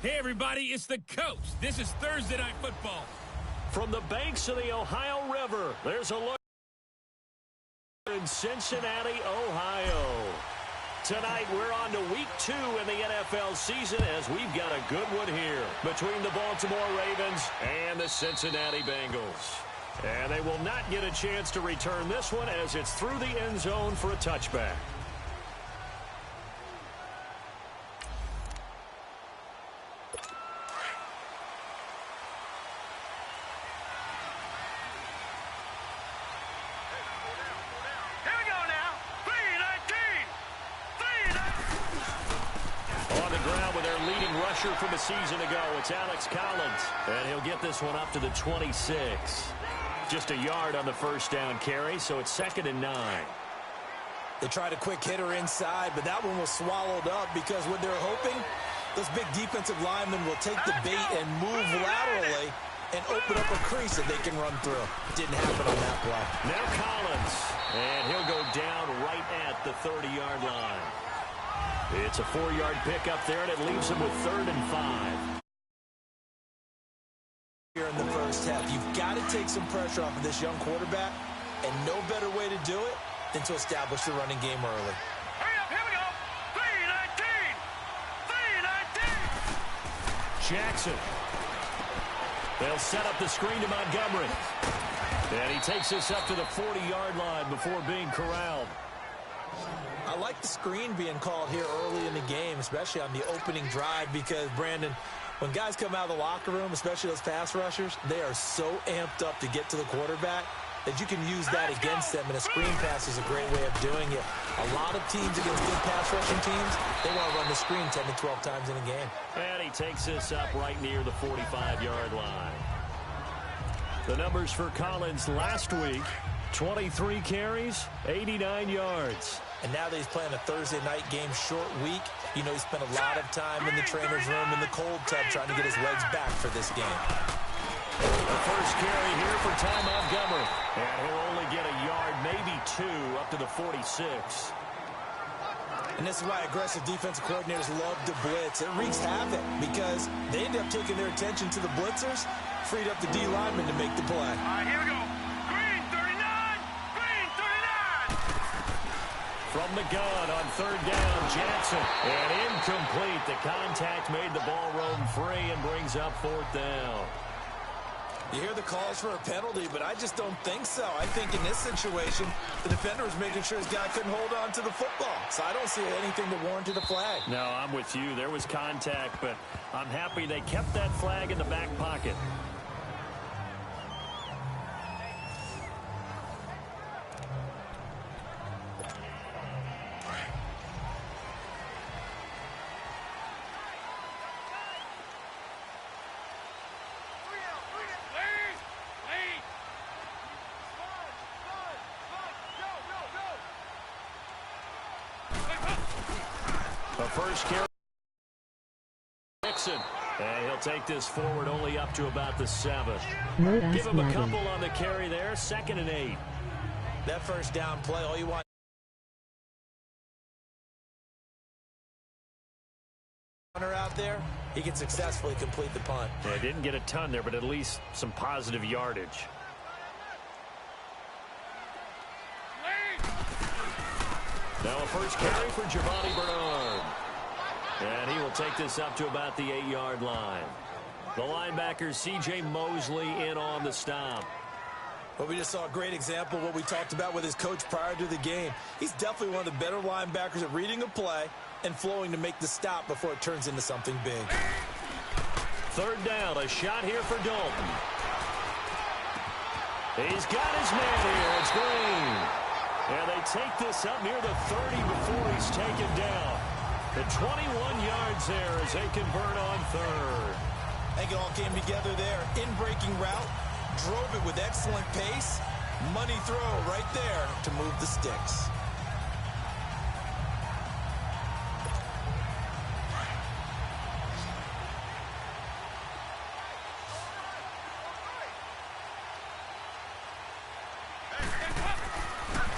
Hey, everybody, it's the coach. This is Thursday Night Football. From the banks of the Ohio River, there's a look in Cincinnati, Ohio. Tonight, we're on to week 2 in the NFL season as we've got a good one here between the Baltimore Ravens and the Cincinnati Bengals. And they will not get a chance to return this one as it's through the end zone for a touchback. From a season ago, it's Alex Collins, and he'll get this one up to the 26. Just a yard on the first down carry, so it's 2nd and 9. They tried a quick hitter inside, but that one was swallowed up because what they're hoping, those big defensive linemen will take the bait and move laterally and open up a crease that they can run through. Didn't happen on that play. Now Collins, and he'll go down right at the 30-yard line. It's a 4-yard pickup there, and it leaves him with 3rd and 5. Here in the first half, you've got to take some pressure off of this young quarterback, and no better way to do it than to establish the running game early. Hurry up, here we go. 3-19. Jackson. They'll set up the screen to Montgomery. And he takes this up to the 40-yard line before being corralled. I like the screen being called here early in the game, especially on the opening drive, because, Brandon, when guys come out of the locker room, especially those pass rushers, they are so amped up to get to the quarterback that you can use that against them, and a screen pass is a great way of doing it. A lot of teams against good pass rushing teams, they want to run the screen 10 to 12 times in a game. And he takes this up right near the 45-yard line. The numbers for Collins last week, 23 carries, 89 yards. And now that he's playing a Thursday night game, short week, you know he spent a lot of time in the trainer's room in the cold tub trying to get his legs back for this game. The first carry here for Ty Montgomery. And he'll only get a yard, maybe 2, up to the 46. And this is why aggressive defensive coordinators love to blitz. It wreaks havoc because they end up taking their attention to the blitzers, freed up the D lineman to make the play. All right, here we go. From the gun on 3rd down, Jackson. And incomplete. The contact made the ball roam free and brings up 4th down. You hear the calls for a penalty, but I just don't think so. I think in this situation, the defender was making sure his guy couldn't hold on to the football. So I don't see anything that warranted a flag. No, I'm with you. There was contact, but I'm happy they kept that flag in the back pocket. First carry, Nixon, and he'll take this forward only up to about the 7. Give him a couple on the carry there, 2nd and 8. That first down play, all you want out there, he can successfully complete the punt. Yeah, didn't get a ton there, but at least some positive yardage. Now a first carry for Giovanni Bernard. And he will take this up to about the 8-yard line. The linebacker, C.J. Mosley, in on the stop. Well, we just saw a great example of what we talked about with his coach prior to the game. He's definitely one of the better linebackers at reading a play and flowing to make the stop before it turns into something big. 3rd down, a shot here for Dalton. He's got his man here. It's Green. And they take this up near the 30 before he's taken down. The 21 yards there as they convert on 3rd. I think it all came together there. In-breaking route, drove it with excellent pace. Money throw right there to move the sticks.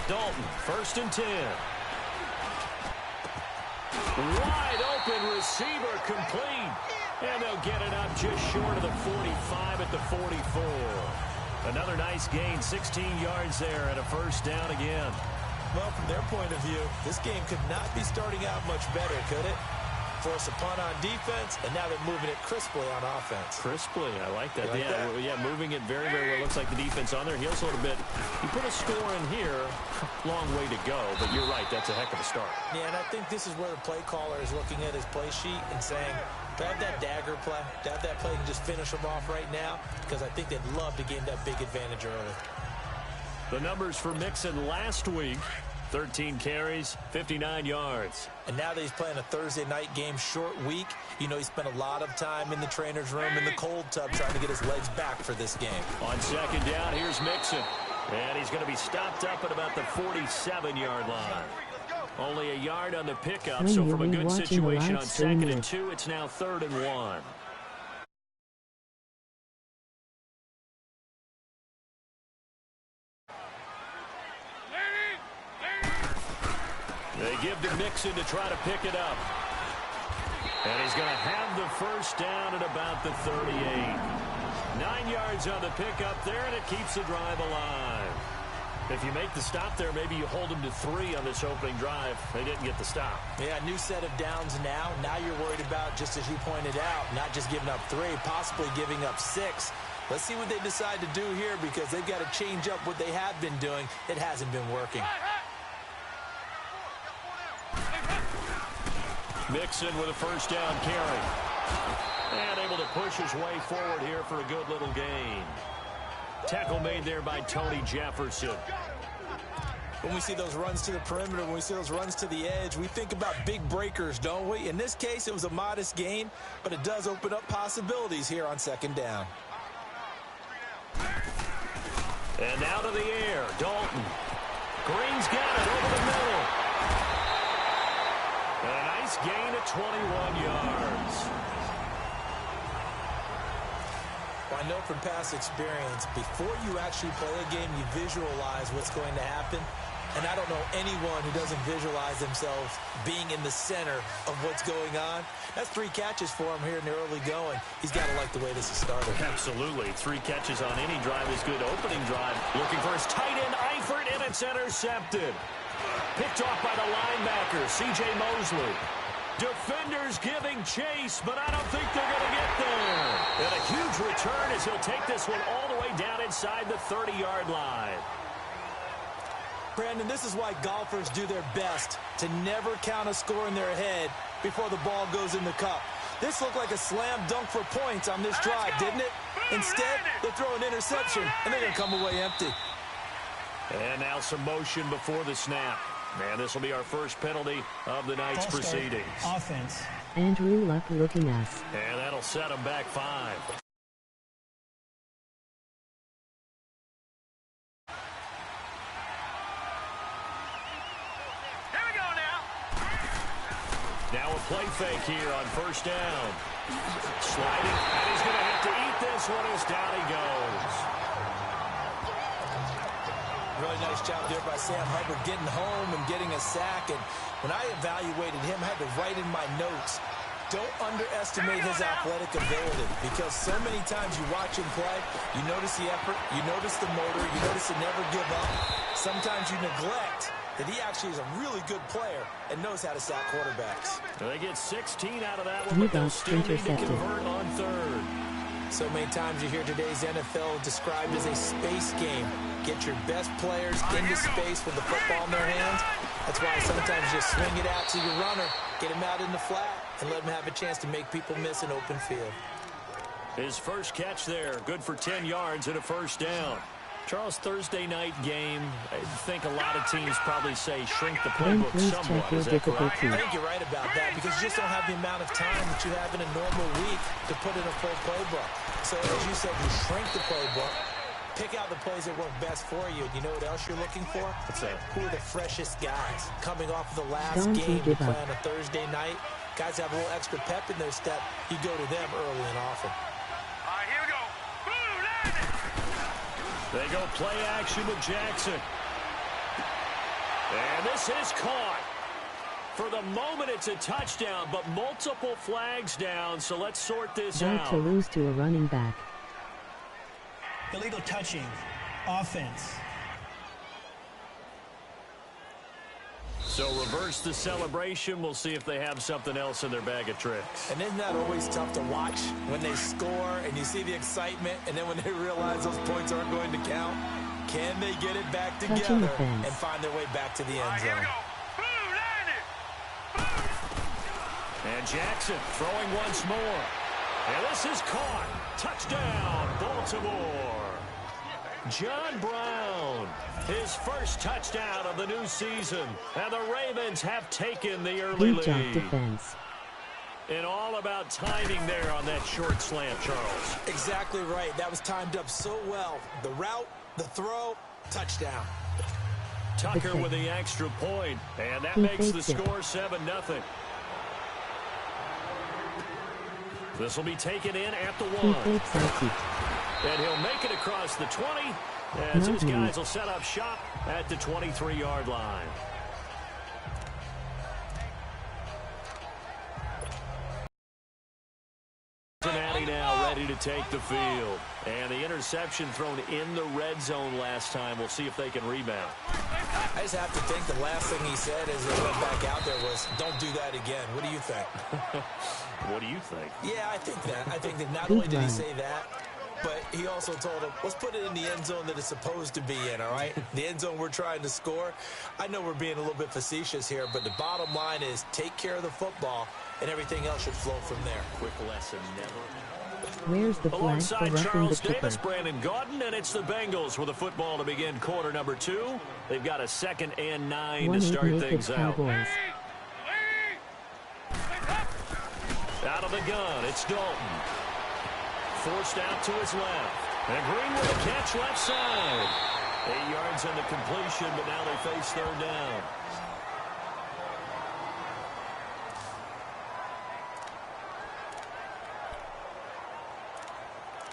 Dalton, 1st and 10. Wide open receiver complete. And they'll get it up just short of the 45 at the 44. Another nice gain, 16 yards there and a first down again. Well, from their point of view, this game could not be starting out much better, could it? Force a punt on defense, and now they're moving it crisply on offense. Crisply, I like that. Like that? Yeah, moving it very, very well. Looks like the defense on their heels a little bit. You put a score in here, long way to go, but you're right, that's a heck of a start. Yeah, and I think this is where the play caller is looking at his play sheet and saying, to have that dagger play, to have that play and just finish them off right now, because I think they'd love to gain that big advantage early. The numbers for Mixon last week, 13 carries, 59 yards. And now that he's playing a Thursday night game, short week, you know he spent a lot of time in the trainer's room in the cold tub trying to get his legs back for this game. On second down, here's Mixon. And he's going to be stopped up at about the 47-yard line. Only a yard on the pickup, so from a good situation on 2nd and 2, it's now 3rd and 1. They give to Mixon to try to pick it up. And he's going to have the first down at about the 38. 9 yards on the pickup there, and it keeps the drive alive. If you make the stop there, maybe you hold them to 3 on this opening drive. They didn't get the stop. Yeah, new set of downs now. Now you're worried about, just as you pointed out, not just giving up 3, possibly giving up 6. Let's see what they decide to do here, because they've got to change up what they have been doing. It hasn't been working. Mixon with a first down carry. And able to push his way forward here for a good little gain. Tackle made there by Tony Jefferson. When we see those runs to the perimeter, when we see those runs to the edge, we think about big breakers, don't we? In this case, it was a modest gain, but it does open up possibilities here on 2nd down. And now to the air, Dalton. Green's got it over the middle. And a nice gain of 21 yards. Well, I know from past experience, before you actually play a game, you visualize what's going to happen. And I don't know anyone who doesn't visualize themselves being in the center of what's going on. That's 3 catches for him here in the early going. He's got to like the way this is started. Absolutely. 3 catches on any drive is good. Opening drive. Looking for his tight end, Eifert, and it's intercepted. Picked off by the linebacker, C.J. Mosley. Defenders giving chase, but I don't think they're going to get there. And a huge return as he'll take this one all the way down inside the 30-yard line. Brandon, this is why golfers do their best to never count a score in their head before the ball goes in the cup. This looked like a slam dunk for points on this drive, didn't it? Instead, they throw an interception, and they're going to come away empty. And now some motion before the snap. And this will be our first penalty of the night's proceedings. Offense. Andrew Luck looking us. And that'll set them back 5. Here we go now. Now a play fake here on first down. Sliding, and he's going to have to eat this one as down he goes. Really nice job there by Sam Hubbard getting home and getting a sack. And when I evaluated him, I had to write in my notes, don't underestimate his athletic ability, because so many times you watch him play, you notice the effort, you notice the motor, you notice to never give up. Sometimes you neglect that he actually is a really good player and knows how to sack quarterbacks. They get 16 out of that one, but they'll still need to convert on 3rd. So many times you hear today's NFL described as a space game. Get your best players into space with the football in their hands. That's why sometimes you just swing it out to your runner, get him out in the flat, and let him have a chance to make people miss an open field. His first catch there, good for 10 yards and a first down. Charles, Thursday night game, I think a lot of teams probably say shrink the playbook somewhat. Is that correct? I think you're right about that, because you just don't have the amount of time that you have in a normal week to put in a full playbook. So as you said, you shrink the playbook, pick out the plays that work best for you. You know what else you're looking for? What's that? Who are the freshest guys coming off of the last game to play on a Thursday night? Guys have a little extra pep in their step. You go to them early and often. All right, here we go. Boom, land it. They go play action with Jackson. And this is caught. For the moment, it's a touchdown, but multiple flags down, so let's sort this Back out. to lose to a running back. Illegal touching. Offense. So reverse the celebration. We'll see if they have something else in their bag of tricks. And isn't that always tough to watch when they score and you see the excitement, and then when they realize those points aren't going to count? Can they get it back together and find their way back to the end Here we zone? go. Boo, Landon. And Jackson throwing once more. And this is caught. Touchdown, Baltimore. John Brown, his first touchdown of the new season. And the Ravens have taken the early Good job, lead. defense. And all about timing there on that short slant, Charles. Exactly right. That was timed up so well. The route, the throw, touchdown. Tucker with the extra point, and that He makes the fakes it. score 7-0. This will be taken in at the He 1. fakes IT. And he'll make it across the 20 as his Madden. guys will set up shop at the 23-yard line. Cincinnati now ready to take the field. And the interception thrown in the red zone last time. We'll see if they can rebound. I just have to think the last thing he said as they went back out there was, don't do that again. What do you think? What do you think? Yeah, I think that. I think that not Good only did he run. say that, but he also told him, let's put it in the end zone that it's supposed to be in, all right? The end zone we're trying to score. I know we're being a little bit facetious here, but the bottom line is take care of the football, and everything else should flow from there. Quick lesson, never. Where's the flag for Alongside roughing the Charles kicker? Davis, Brandon Gaudin, and it's the Bengals with the football to begin quarter number 2. They've got a 2nd and 9 to 1-8 start naked things out. Cowboys. Out of the gun, it's Dalton. Forced out to his left. And Green with a catch left side. 8 yards on the completion, but now they face third down.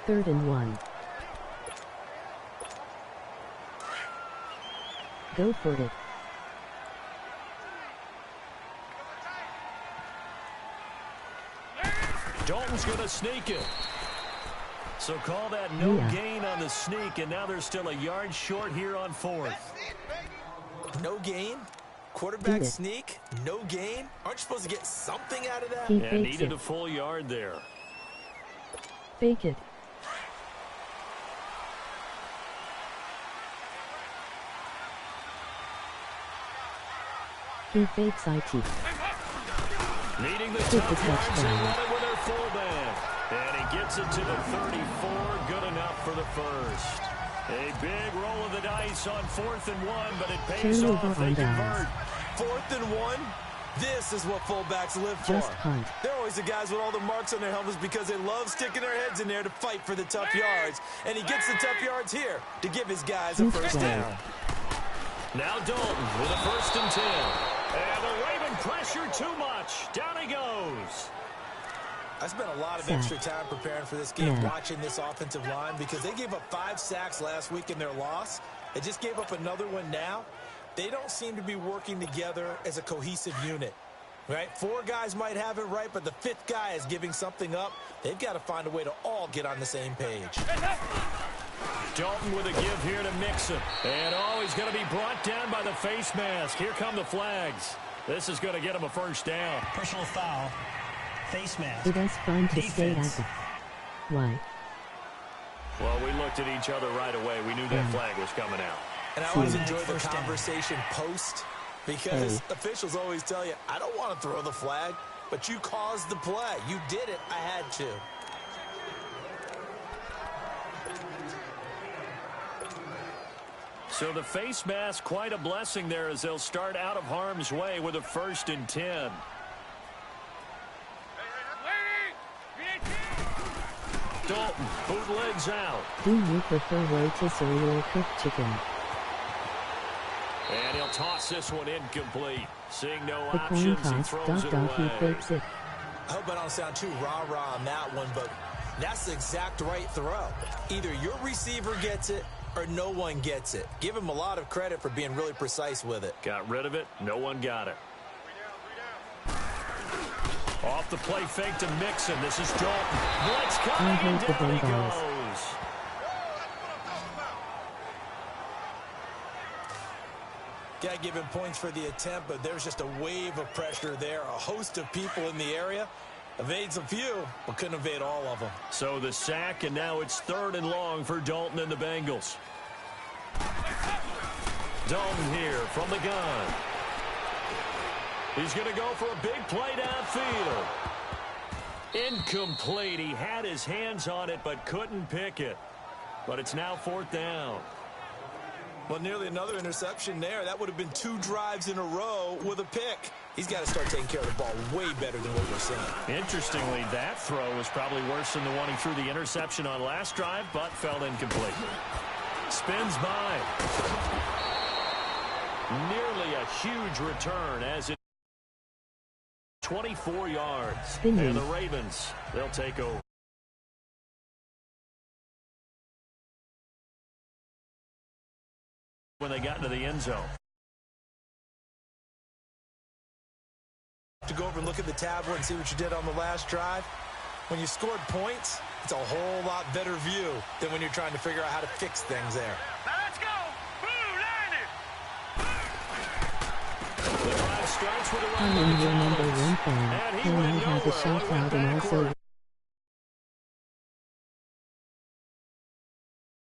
Third and 1. Go for it. Dalton's going to sneak it. So call that no Yeah. gain on the sneak, and now they're still a yard short here on 4th. No gain? Quarterback sneak? No gain? Aren't you supposed to get something out of that? He And fakes needed it. a full yard there. Fake it. He fakes IT. Needing the Get the tough yards, they touchdown. run it with their fullback. And he gets it to the 34, good enough for the first. A big roll of the dice on 4th and 1, but it pays Turnover off. They on downs. convert. 4th and 1? This is what fullbacks live for. Just punt. They're always the guys with all the marks on their helmets because they love sticking their heads in there to fight for the tough yards. And he gets the tough yards here to give his guys a Huge first play. down. Now Dalton with a 1st and 10. And the Raven pressure too much. Down he goes. I spent a lot of Sack. extra time preparing for this game, Yeah. watching this offensive line, because they gave up 5 sacks last week in their loss. They just gave up another one now. They don't seem to be working together as a cohesive unit, right? 4 guys might have it right, but the 5th guy is giving something up. They've got to find a way to all get on the same page. Dalton with a give here to Mixon. And he's going to be brought down by the face mask. Here come the flags. This is going to get him a first down. Personal foul. Face mask. It is fine to stay Defense. active. Why? Well, we looked at each other right away. We knew that flag was coming out. And I always See. enjoy the First down. conversation post, because Hey. officials always tell you, I don't want to throw the flag, but you caused the play. You did it. I had to. So the face mask, quite a blessing there as they'll start out of harm's way with a 1st and 10. Dalton, bootlegs out. Do you prefer rotisserie or cooked chicken? And he'll toss this one incomplete. Seeing no The coin options, he toss. throws it He away. fakes it. I hope I don't sound too rah-rah on that one, but that's the exact right throw. Either your receiver gets it or no one gets it. Give him a lot of credit for being really precise with it. Got rid of it. No one got it. Off the play fake to Mixon. This is Dalton. Blitz coming, I hate and the down he Bengals. goes. Got to give him points for the attempt, but there's just a wave of pressure there. A host of people in the area. Evades a few, but couldn't evade all of them. So the sack, and now it's 3rd and long for Dalton and the Bengals. Dalton here from the gun. He's going to go for a big play downfield. Incomplete. He had his hands on it, but couldn't pick it. But it's now 4th down. Well, nearly another interception there. That would have been 2 drives in a row with a pick. He's got to start taking care of the ball way better than what we're seeing. Interestingly, that throw was probably worse than the one he threw the interception on last drive, but fell incomplete. Spins by. Nearly a huge return as it 24 yards. Spinning. And the Ravens, they'll take over. When they got into the end zone. To go over and look at the tablet and see what you did on the last drive. When you scored points, it's a whole lot better view than when you're trying to figure out how to fix things there. Now let's go. Boo, landed. The drive starts with a run. I am your number 1 fan, And he and I went have a nowhere. shout He went out and also backward.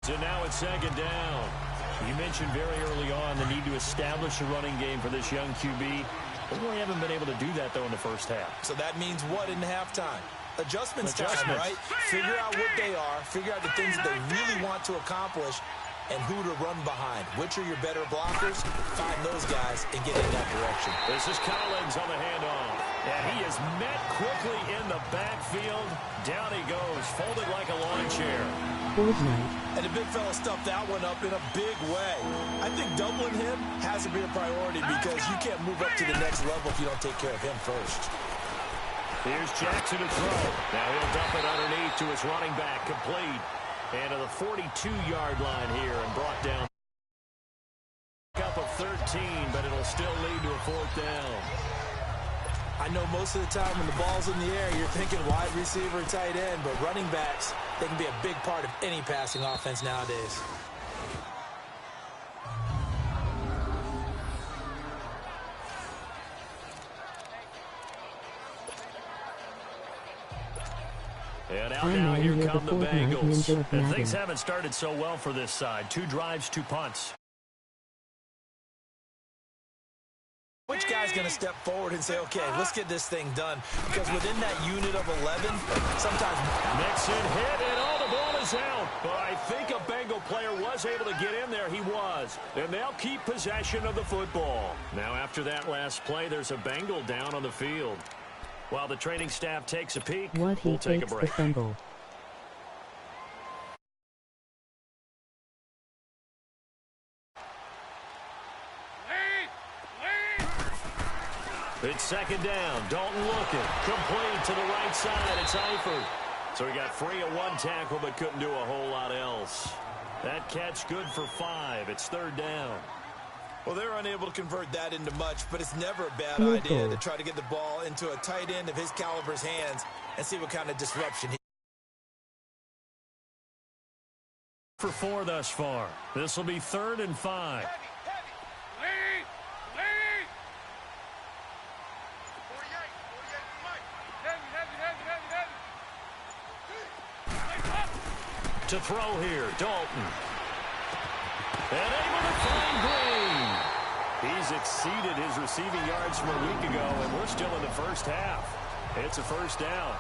So now it's 2nd down. You mentioned very early on the need to establish a running game for this young QB. They really haven't been able to do that, though, in the first half. So that means what in halftime? Adjustments time, Adjustments. right? Figure out what they are, figure out the things that they really want to accomplish, and who to run behind. Which are your better blockers? Find those guys and get in that direction. This is Collins on the handoff. And he is met quickly in the backfield. Down he goes, folded like a lawn chair. Fortnite. And the big fella stuffed that one up in a big way. I think doubling him has to be a priority because you can't move up to the next level if you don't take care of him first. Here's Jackson to throw. Now he'll dump it underneath to his running back, complete. And to the 42-yard line here and brought down. Up of 13, but it'll still lead to a 4th down. I know most of the time when the ball's in the air, you're thinking wide receiver and tight end, but running backs, they can be a big part of any passing offense nowadays. And out I'm now, on here with come the the Fortnite Bengals. ninja of And things Madden. haven't started so well for this side. 2 drives, 2 punts. Which guy's going to step forward and say, okay, let's get this thing done? Because within that unit of 11, sometimes Mixon hit, and all the ball is out. But I think a Bengal player was able to get in there. He was. And they'll keep possession of the football. Now, after that last play, there's a Bengal down on the field. While the training staff takes a peek, What he we'll take a takes the break. fumble. It's 2nd down. Dalton looking. Complete to the right side. It's Eifert. So he got free of 1 tackle, but couldn't do a whole lot else. That catch good for 5. It's 3rd down. well, they're unable to convert that into much, but it's never a bad Field idea goal. to try to get the ball into a tight end of his caliber's hands and see what kind of disruption he For 4 thus far. This will be 3rd and 5. Lead. Lead. 48. Heavy. To throw here, Dalton. And able to find Green. He's exceeded his receiving yards from a week ago, and we're still in the first half. It's a 1st down.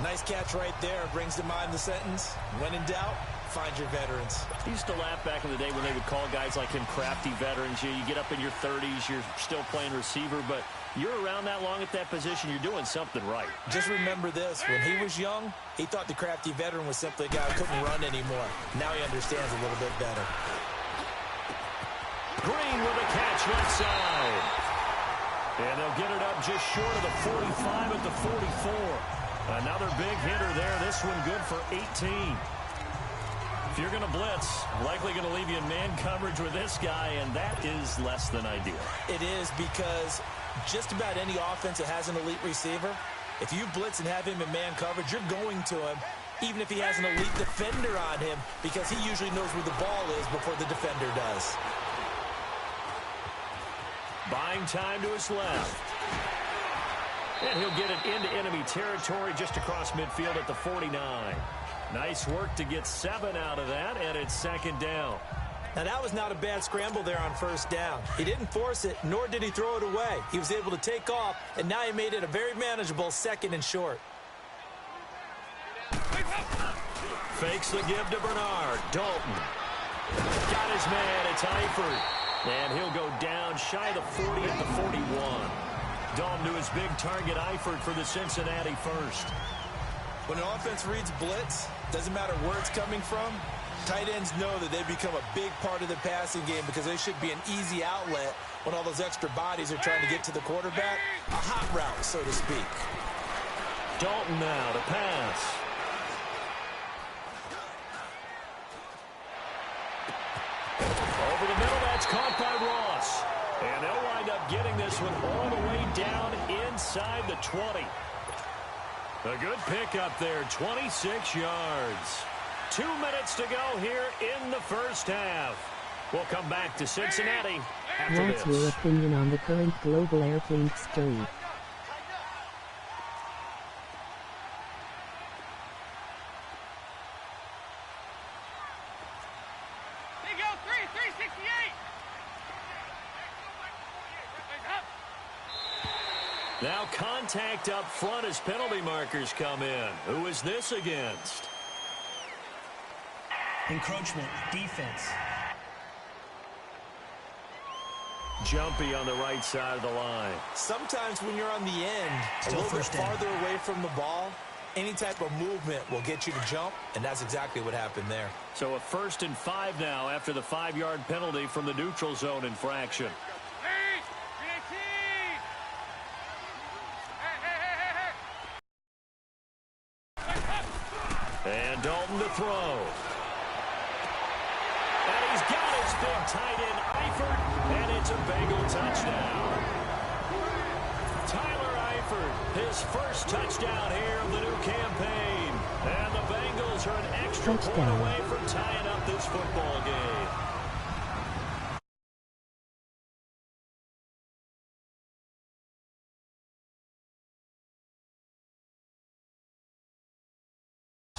Nice catch right there. Brings to mind the sentence, when in doubt, find your veterans. I used to laugh back in the day when they would call guys like him crafty veterans. You get up in your 30s, you're still playing receiver, but you're around that long at that position, you're doing something right. Just remember this, when he was young, he thought the crafty veteran was simply a guy who couldn't run anymore. Now he understands a little bit better. Green with a catch left side. And they'll get it up just short of the 45 at the 44. Another big hitter there. This one good for 18. If you're going to blitz, likely going to leave you in man coverage with this guy, and that is less than ideal. It is because just about any offense that has an elite receiver, if you blitz and have him in man coverage, you're going to him, even if he has an elite defender on him, because he usually knows where the ball is before the defender does. Buying time to his left. And he'll get it into enemy territory just across midfield at the 49. Nice work to get 7 out of that, and it's second down. Now, that was not a bad scramble there on first down. He didn't force it, nor did he throw it away. He was able to take off, and now he made it a very manageable 2nd and short. Fakes the give to Bernard. Dalton. Got his man. It's Eifert. And he'll go down shy of the 40 at the 41. Dalton to his big target, Eifert, for the Cincinnati first. When an offense reads blitz, doesn't matter where it's coming from, tight ends know that they become a big part of the passing game because they should be an easy outlet when all those extra bodies are trying to get to the quarterback. A hot route, so to speak. Dalton now to pass. Over the middle, that's caught by Ross. And they'll wind up getting this one all the way down inside the 20. A good pickup there, 26 yards. 2 minutes to go here in the first half. We'll come back to Cincinnati after What's this. your opinion on the current global airplane story? They go 368. Now contact up front as penalty markers come in. Who is this against? Encroachment, defense. Jumpy on the right side of the line. Sometimes when you're on the end, Still a little bit first down. farther away from the ball, any type of movement will get you to jump, and that's exactly what happened there. So a 1st and 5 now after the 5-yard penalty from the neutral zone infraction. Hey, 18. And Dalton to throw. And he's got his big tight end, Eifert, and it's a Bengal touchdown. Tyler Eifert, his first touchdown here of the new campaign. And the Bengals are an extra point Touchdown. away from tying up this football game.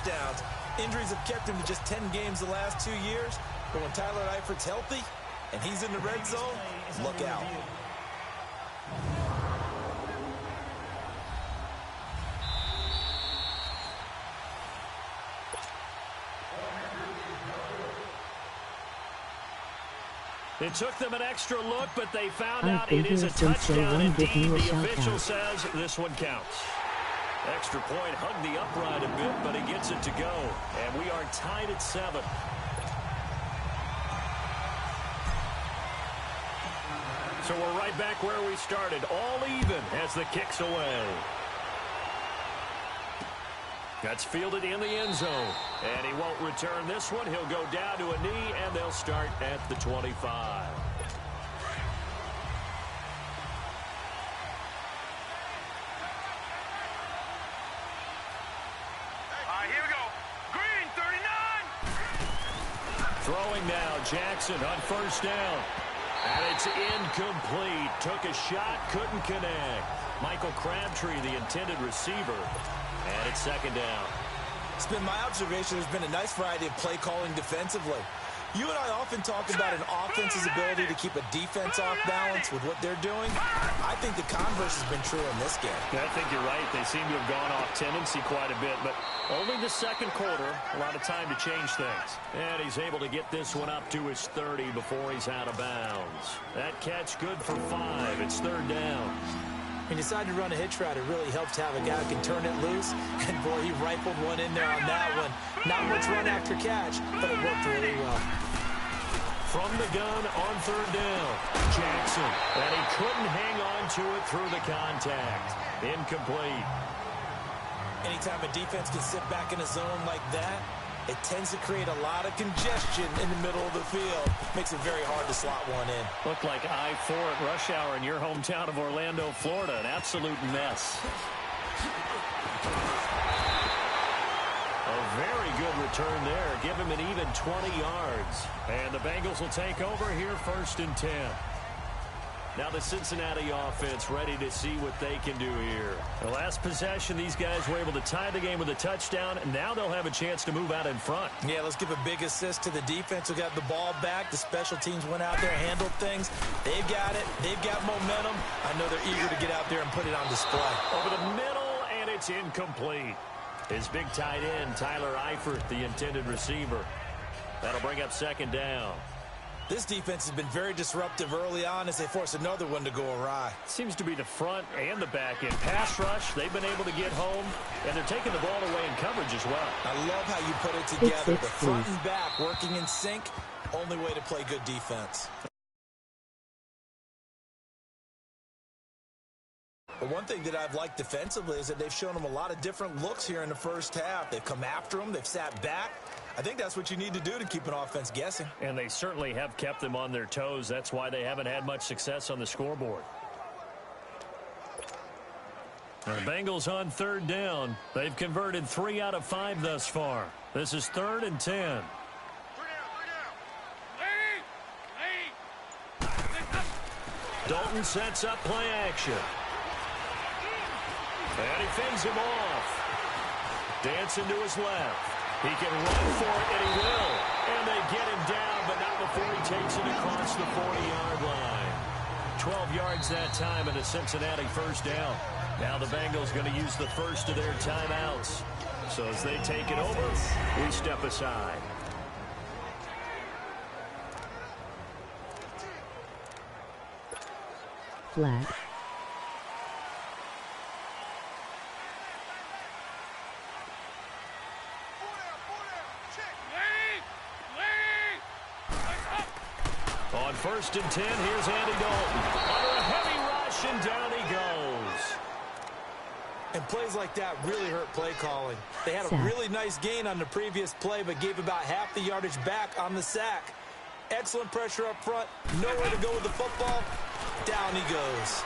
Downs. Injuries have kept him to just 10 games the last 2 years, but when Tyler Eifert's healthy and he's in the red zone, look out. It took them an extra look, but they found I out think it is a you're supposed to touchdown run, give indeed. me a The shout official out. says this one counts. Extra point hugged the upright a bit, but he gets it to go. And we are tied at 7. So we're right back where we started, all even as the kick's away. That's fielded in the end zone. And he won't return this one. He'll go down to a knee, and they'll start at the 25. Here we go. Green, 39. Throwing now, Jackson on first down. And it's incomplete. Took a shot, couldn't connect. Michael Crabtree, the intended receiver. And it's second down. It's been my observation there's been a nice variety of play calling defensively. You and I often talk about an offense's ability to keep a defense off balance with what they're doing. I think the converse has been true in this game. I think you're right. They seem to have gone off tendency quite a bit, but only the second quarter. A lot of time to change things. And he's able to get this one up to his 30 before he's out of bounds. That catch good for 5. It's third down. When you decide to run a hitch route, it really helps to have a guy who can turn it loose. And, boy, he rifled one in there on that one. Not much run after catch, but it worked really well. From the gun on third down, Jackson. And he couldn't hang on to it through the contact. Incomplete. Anytime a defense can sit back in a zone like that, it tends to create a lot of congestion in the middle of the field. Makes it very hard to slot one in. Looked like I-4 at rush hour in your hometown of Orlando, Florida. An absolute mess. A very good return there. Give him an even 20 yards. And the Bengals will take over here 1st and 10. Now the Cincinnati offense ready to see what they can do here. The last possession, these guys were able to tie the game with a touchdown, and now they'll have a chance to move out in front. Yeah, let's give a big assist to the defense who got the ball back. The special teams went out there, handled things. They've got it. They've got momentum. I know they're eager to get out there and put it on display. Over the middle, and it's incomplete. His big tight end, Tyler Eifert, the intended receiver. That'll bring up 2nd down. This defense has been very disruptive early on as they force another one to go awry. Seems to be the front and the back end. Pass rush, they've been able to get home, and they're taking the ball away in coverage as well. I love how you put it together. The front and back working in sync, only way to play good defense. But one thing that I've liked defensively is that they've shown them a lot of different looks here in the first half. They've come after them. They've sat back. I think that's what you need to do to keep an offense guessing. And they certainly have kept them on their toes. That's why they haven't had much success on the scoreboard. The Bengals on 3rd down. They've converted 3 out of 5 thus far. This is 3rd and 10. Dalton sets up play action. And he fends him off. Dancing to his left. He can run for it, and he will. And they get him down, but not before he takes it across the 40-yard line. 12 yards that time and a Cincinnati 1st down. Now the Bengals going to use the first of their timeouts. So as they take it over, we step aside. Flag. On 1st and 10, here's Andy Dalton. Under a heavy rush, and down he goes. And plays like that really hurt play calling. They had a really nice gain on the previous play, but gave about half the yardage back on the sack. Excellent pressure up front. Nowhere to go with the football. Down he goes.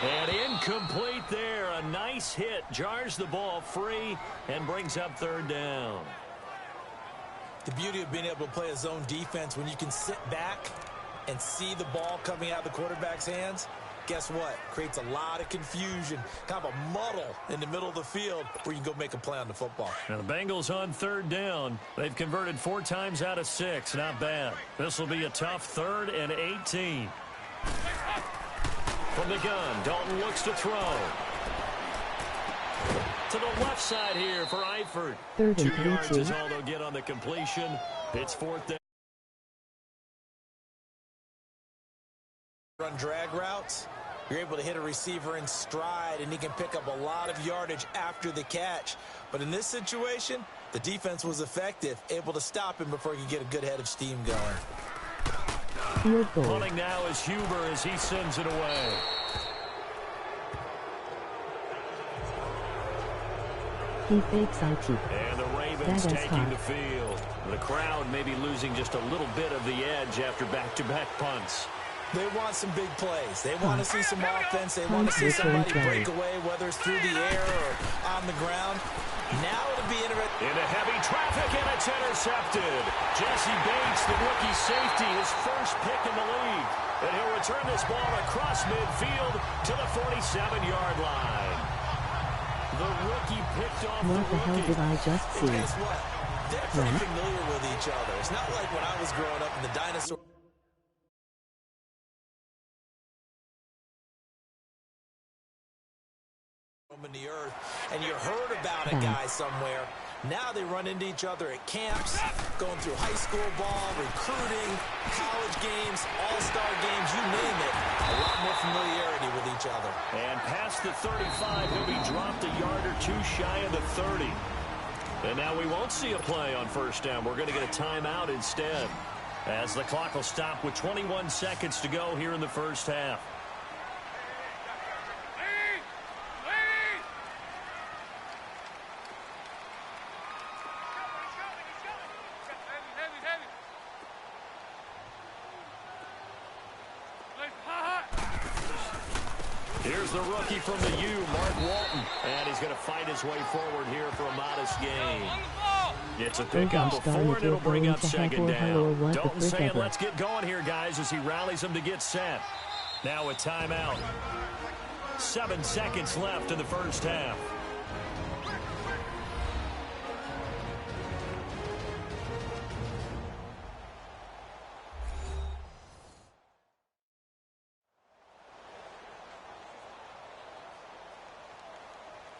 And incomplete there. A nice hit. Jars the ball free and brings up 3rd down. The beauty of being able to play a zone defense when you can sit back and see the ball coming out of the quarterback's hands, guess what? Creates a lot of confusion, kind of a muddle in the middle of the field where you can go make a play on the football. Now the Bengals on 3rd down. They've converted 4 times out of 6. Not bad. This will be a tough 3rd and 18. From the gun, Dalton looks to throw. To the left side here for Eifert. 2 yards is all they'll get on the completion. It's 4th down. Run drag routes. You're able to hit a receiver in stride, and he can pick up a lot of yardage after the catch. But in this situation, the defense was effective, able to stop him before he could get a good head of steam going. Punting now is Huber as he sends it away. He fakes IT. And the Ravens taking the field. The crowd may be losing just a little bit of the edge after back-to-back punts. They want some big plays. They want to see some offense. They want to see somebody break away, whether it's through the air or on the ground. Now it'll be interesting. Into heavy traffic, and it's intercepted. Jesse Bates, the rookie safety, his first pick in the league. And he'll return this ball across midfield to the 47-yard line. The rookie picked off What the hell did I just see? Guess what? They're pretty familiar with each other. It's not like when I was growing up in the dinosaur. In the earth, and you heard about a guy somewhere. Now they run into each other at camps, going through high school ball, recruiting, college games, all-star games, you name it. A lot more familiarity with each other. And past the 35, he'll be dropped a yard or two shy of the 30. And now we won't see a play on 1st down. We're going to get a timeout instead, as the clock will stop with 21 seconds to go here in the first half. the rookie from the U, Mark Walton. And he's going to fight his way forward here for a modest gain. It's a pickup of 4, and it'll bring up second down. Dalton saying, let's get going here, guys, as he rallies them to get set. Now a timeout. 7 seconds left in the first half.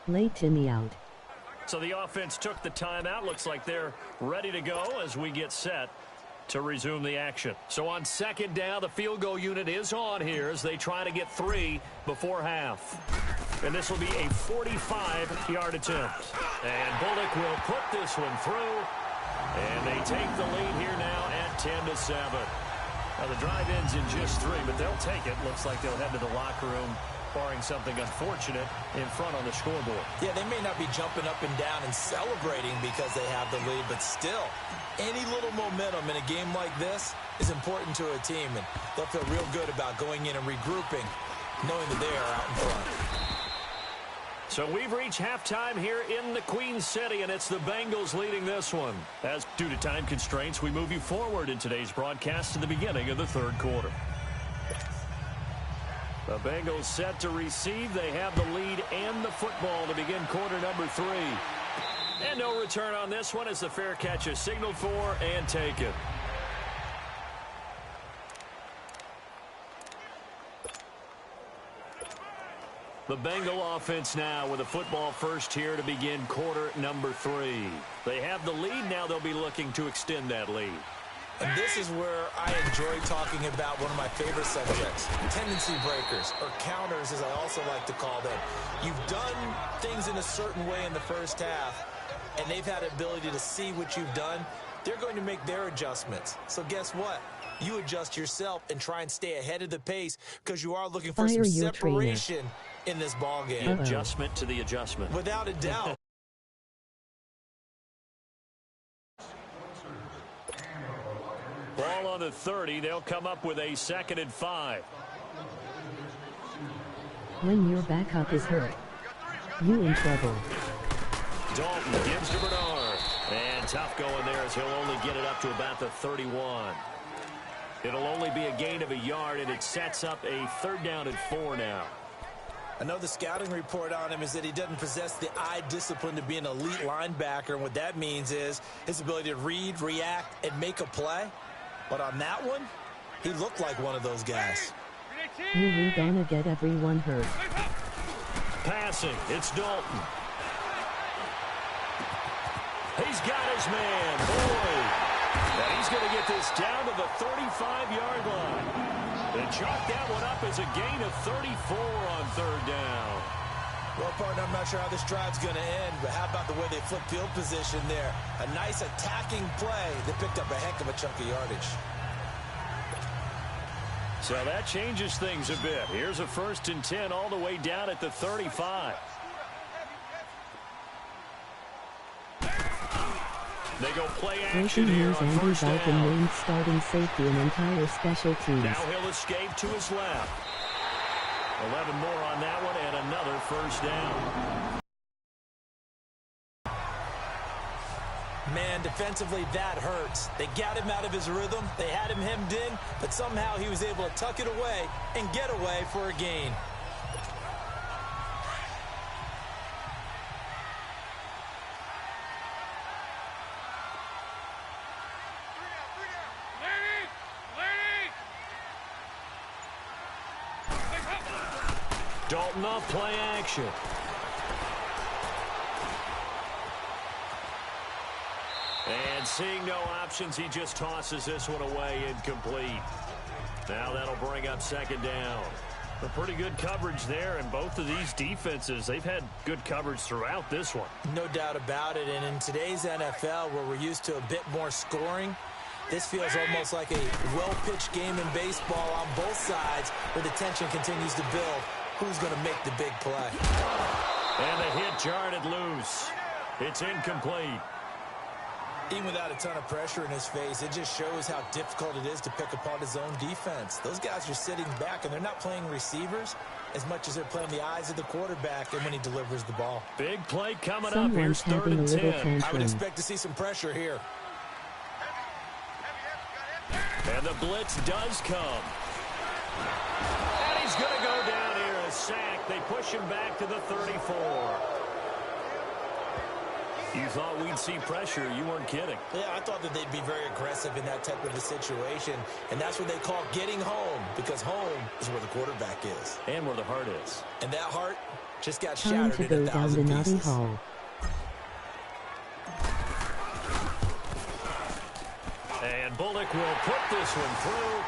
Lay Timmy out. So the offense took the timeout. Looks like they're ready to go as we get set to resume the action. So on second down, the field goal unit is on here as they try to get 3 before half. And this will be a 45-yard attempt. And Bullock will put this one through. And they take the lead here now at 10-7. Now the drive ends in just 3, but they'll take it. Looks like they'll head to the locker room, barring something unfortunate, in front on the scoreboard. Yeah, they may not be jumping up and down and celebrating because they have the lead, but still, any little momentum in a game like this is important to a team, and they'll feel real good about going in and regrouping, knowing that they are out in front. So we've reached halftime here in the Queen City, and it's the Bengals leading this one. As due to time constraints, we move you forward in today's broadcast to the beginning of the third quarter. The Bengals set to receive. They have the lead and the football to begin quarter number 3. And no return on this one as the fair catch is signaled for and taken. The Bengal offense now with a football first here to begin quarter number 3. They have the lead. Now they'll be looking to extend that lead. And this is where I enjoy talking about one of my favorite subjects, tendency breakers, or counters as I also like to call them. You've done things in a certain way in the first half, and they've had the ability to see what you've done. They're going to make their adjustments. So guess what? You adjust yourself and try and stay ahead of the pace because you are looking for some separation in this ball game. Adjustment to the adjustment. Without a doubt. Ball on the 30. They'll come up with a 2nd and 5. When your backup is hurt, you in trouble. Dalton gives to Bernard. And tough going there as he'll only get it up to about the 31. It'll only be a gain of a yard, and it sets up a 3rd down and 4 now. I know the scouting report on him is that he doesn't possess the eye discipline to be an elite linebacker, and what that means is his ability to read, react, and make a play. But on that one, he looked like one of those guys. You gonna get everyone hurt. Passing, it's Dalton. He's got his man, Boyd. And he's going to get this down to the 35-yard line. And chalk that one up as a gain of 34 on 3rd down. Well, partner, I'm not sure how this drive's going to end, but how about the way they flip field position there? A nice attacking play that picked up a heck of a chunk of yardage. So that changes things a bit. Here's a 1st and 10 all the way down at the 35. They go play action here on Andy 1st Dalton down. named starting safety and entire special teams. Now he'll escape to his left. 11 more on that one and another 1st down. Man, defensively, that hurts. They got him out of his rhythm. They had him hemmed in, but somehow he was able to tuck it away and get away for a gain. Dalton off play action. And seeing no options, he just tosses this one away incomplete. Now that'll bring up 2nd down. A pretty good coverage there, and both of these defenses, they've had good coverage throughout this one. No doubt about it, and in today's NFL, where we're used to a bit more scoring, this feels almost like a well-pitched game in baseball on both sides where the tension continues to build. Who's going to make the big play? And the hit jarred it loose. It's incomplete. Even without a ton of pressure in his face, it just shows how difficult it is to pick apart his own defense. Those guys are sitting back, and they're not playing receivers as much as they're playing the eyes of the quarterback and when he delivers the ball. Big play coming up. Someone's Here's 3rd and 10. I would expect to see some pressure here. And the blitz does come. And he's going to go down here. A sack. They push him back to the 34. You thought we'd see pressure. You weren't kidding. Yeah, I thought that they'd be very aggressive in that type of a situation, and that's what they call getting home, because home is where the quarterback is. And where the heart is. And that heart just got Time shattered to in go a down the thousand naughty pieces. hole. And Bullock will put this one through.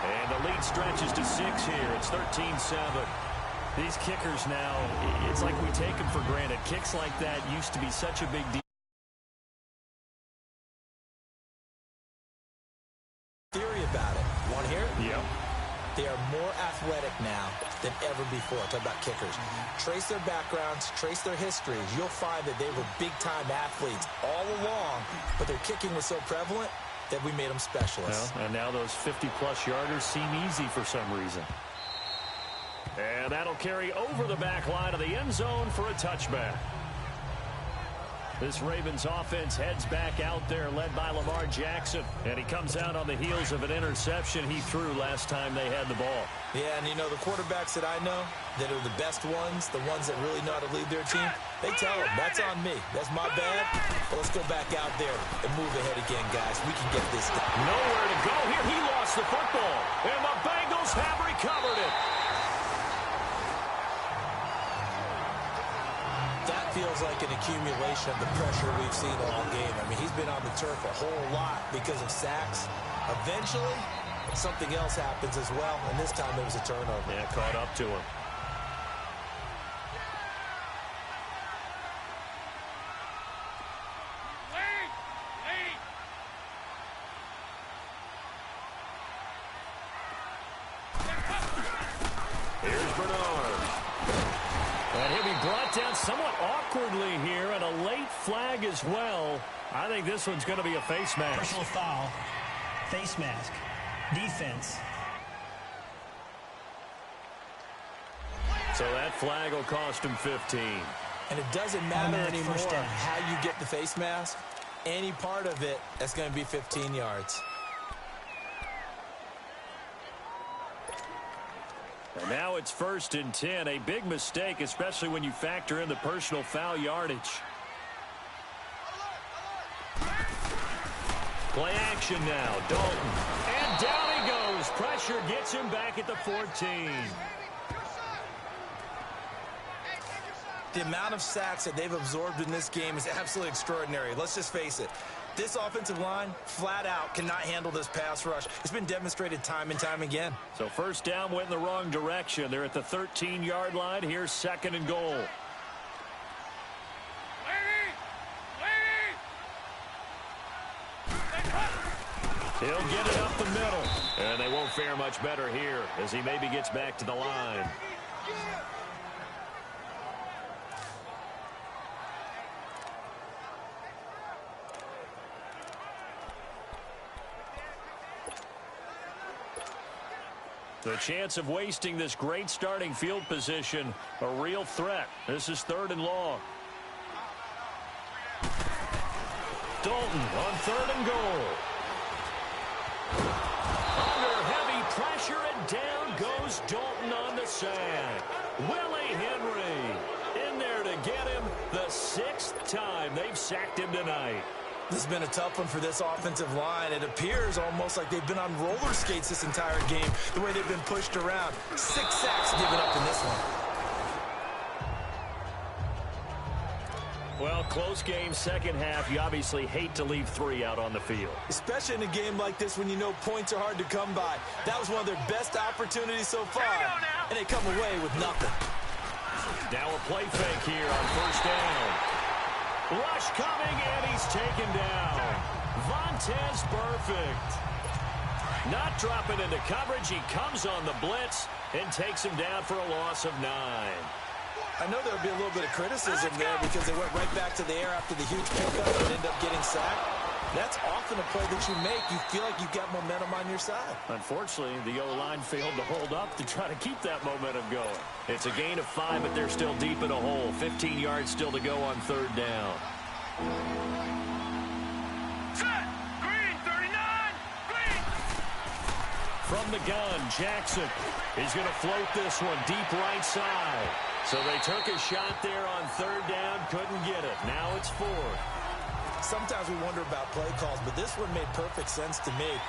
And the lead stretches to 6 here. It's 13-7. These kickers now, it's like we take them for granted. Kicks like that used to be such a big deal. Theory about it. Want to hear it? Yep. They are more athletic now than ever before. Talk about kickers. Trace their backgrounds, trace their histories. You'll find that they were big-time athletes all along, but their kicking was so prevalent that we made them specialists. Well, and now those 50-plus yarders seem easy for some reason. And that'll carry over the back line of the end zone for a touchback. This Ravens offense heads back out there, led by Lamar Jackson. And he comes out on the heels of an interception he threw last time they had the ball. Yeah, and you know, the quarterbacks that I know that are the best ones, the ones that really know how to lead their team, they tell them, that's on me. That's my bad. But let's go back out there and move ahead again, guys. We can get this done. Nowhere to go here. He lost the football. And the Bengals have recovered it. That feels like an accumulation of the pressure we've seen all game. I mean, he's been on the turf a whole lot because of sacks. Eventually, something else happens as well, and this time it was a turnover. Yeah, caught up to him. Here's Bernard. And he'll be brought down somewhat awkwardly here, and a late flag as well. I think this one's going to be a face mask. Personal foul. Face mask. Defense. So that flag will cost him 15. And it doesn't matter Automatic anymore first down. how you get the face mask. Any part of it, that's going to be 15 yards. And now it's 1st and 10. A big mistake, especially when you factor in the personal foul yardage. Play action now. Dalton. And down he goes. Pressure gets him back at the 14. The amount of sacks that they've absorbed in this game is absolutely extraordinary. Let's just face it. This offensive line, flat out, cannot handle this pass rush. It's been demonstrated time and time again. So first down went in the wrong direction. They're at the 13-yard line. Here's 2nd and goal. He'll get it up the middle. And they won't fare much better here as he maybe gets back to the line. The chance of wasting this great starting field position, a real threat. This is 3rd and long. Dalton on 3rd and goal. Under heavy pressure, and down goes Dalton on the sack. Willie Henry in there to get him the 6th time they've sacked him tonight. This has been a tough one for this offensive line. It appears almost like they've been on roller skates this entire game, the way they've been pushed around. 6 sacks given up in this one. Well, close game, second half. You obviously hate to leave 3 out on the field. Especially in a game like this when you know points are hard to come by. That was one of their best opportunities so far, and they come away with nothing. Now a play fake here on 1st down. Rush coming, and he's taken down. Vontez perfect. Not dropping into coverage. He comes on the blitz and takes him down for a loss of 9. I know there'll be a little bit of criticism there because they went right back to the air after the huge pickup and ended up getting sacked. That's often a play that you make. You feel like you've got momentum on your side. Unfortunately, the O-line failed to hold up to try to keep that momentum going. It's a gain of 5, but they're still deep in a hole. 15 yards still to go on 3rd down. Set. Green, 39. Green. From the gun, Jackson is going to float this one deep right side. So they took a shot there on 3rd down, couldn't get it. Now it's 4th. Sometimes we wonder about play calls, but this one made perfect sense to me.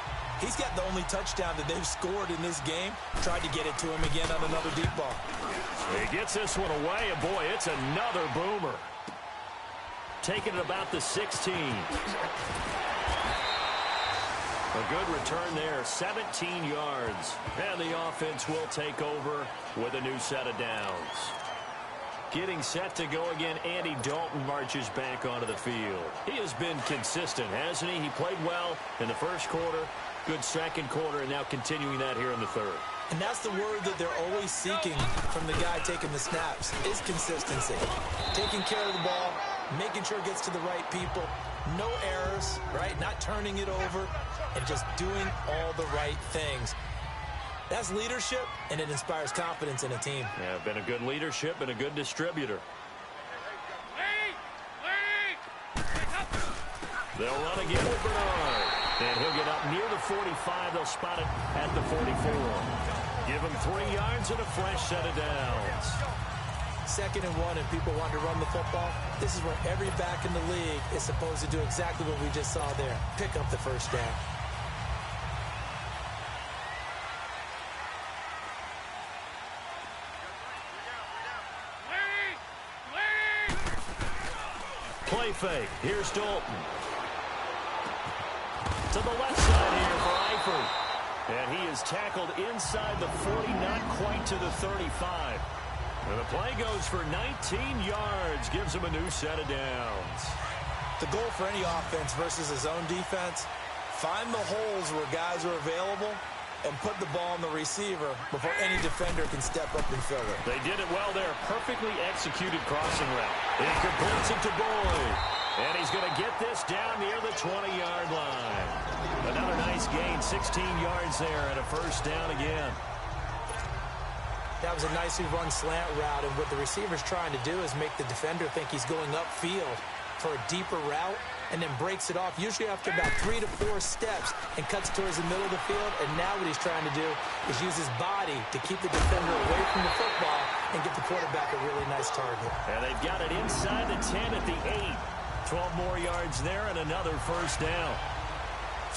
He's got the only touchdown that they've scored in this game. Tried to get it to him again on another deep ball. He gets this one away, and boy, it's another boomer. Taking it about the 16. A good return there, 17 yards. And the offense will take over with a new set of downs. Getting set to go again, Andy Dalton marches back onto the field. He has been consistent, hasn't he? He played well in the first quarter, good second quarter, and now continuing that here in the 3rd. And that's the word that they're always seeking from the guy taking the snaps, is consistency. Taking care of the ball, making sure it gets to the right people, no errors, right? Not turning it over, and just doing all the right things. That's leadership, and it inspires confidence in a team. Yeah, been a good leadership and a good distributor. They'll run again with Bernard. And he'll get up near the 45. They'll spot it at the 44. Give him 3 yards and a fresh set of downs. 2nd and 1, and people want to run the football. This is where every back in the league is supposed to do exactly what we just saw there. Pick up the 1st down. Play fake. Here's Dalton. To the left side here for Eifert. And he is tackled inside the 40, not quite to the 35. And the play goes for 19 yards, gives him a new set of downs. The goal for any offense versus his own defense, find the holes where guys are available and put the ball on the receiver before any defender can step up and fill it. They did it well there. Perfectly executed crossing route. He completes it to Boyd. And he's going to get this down near the 20-yard line. Another nice gain, 16 yards there and a 1st down again. That was a nicely run slant route, and what the receiver's trying to do is make the defender think he's going upfield for a deeper route, and then breaks it off, usually after about 3 to 4 steps, and cuts towards the middle of the field. And now what he's trying to do is use his body to keep the defender away from the football and get the quarterback a really nice target. And they've got it inside the 10 at the 8. 12 more yards there and another 1st down.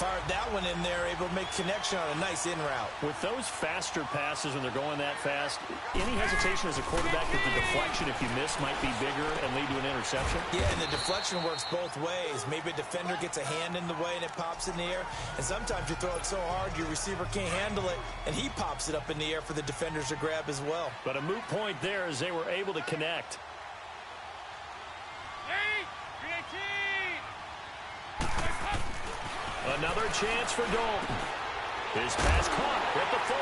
Fired that one in there, able to make connection on a nice in route. With those faster passes when they're going that fast, any hesitation as a quarterback that the deflection, if you miss, might be bigger and lead to an interception? Yeah, and the deflection works both ways. Maybe a defender gets a hand in the way and it pops in the air. And sometimes you throw it so hard your receiver can't handle it, and he pops it up in the air for the defenders to grab as well. But a moot point there as they were able to connect. Another chance for Dalton. His pass caught at the 4.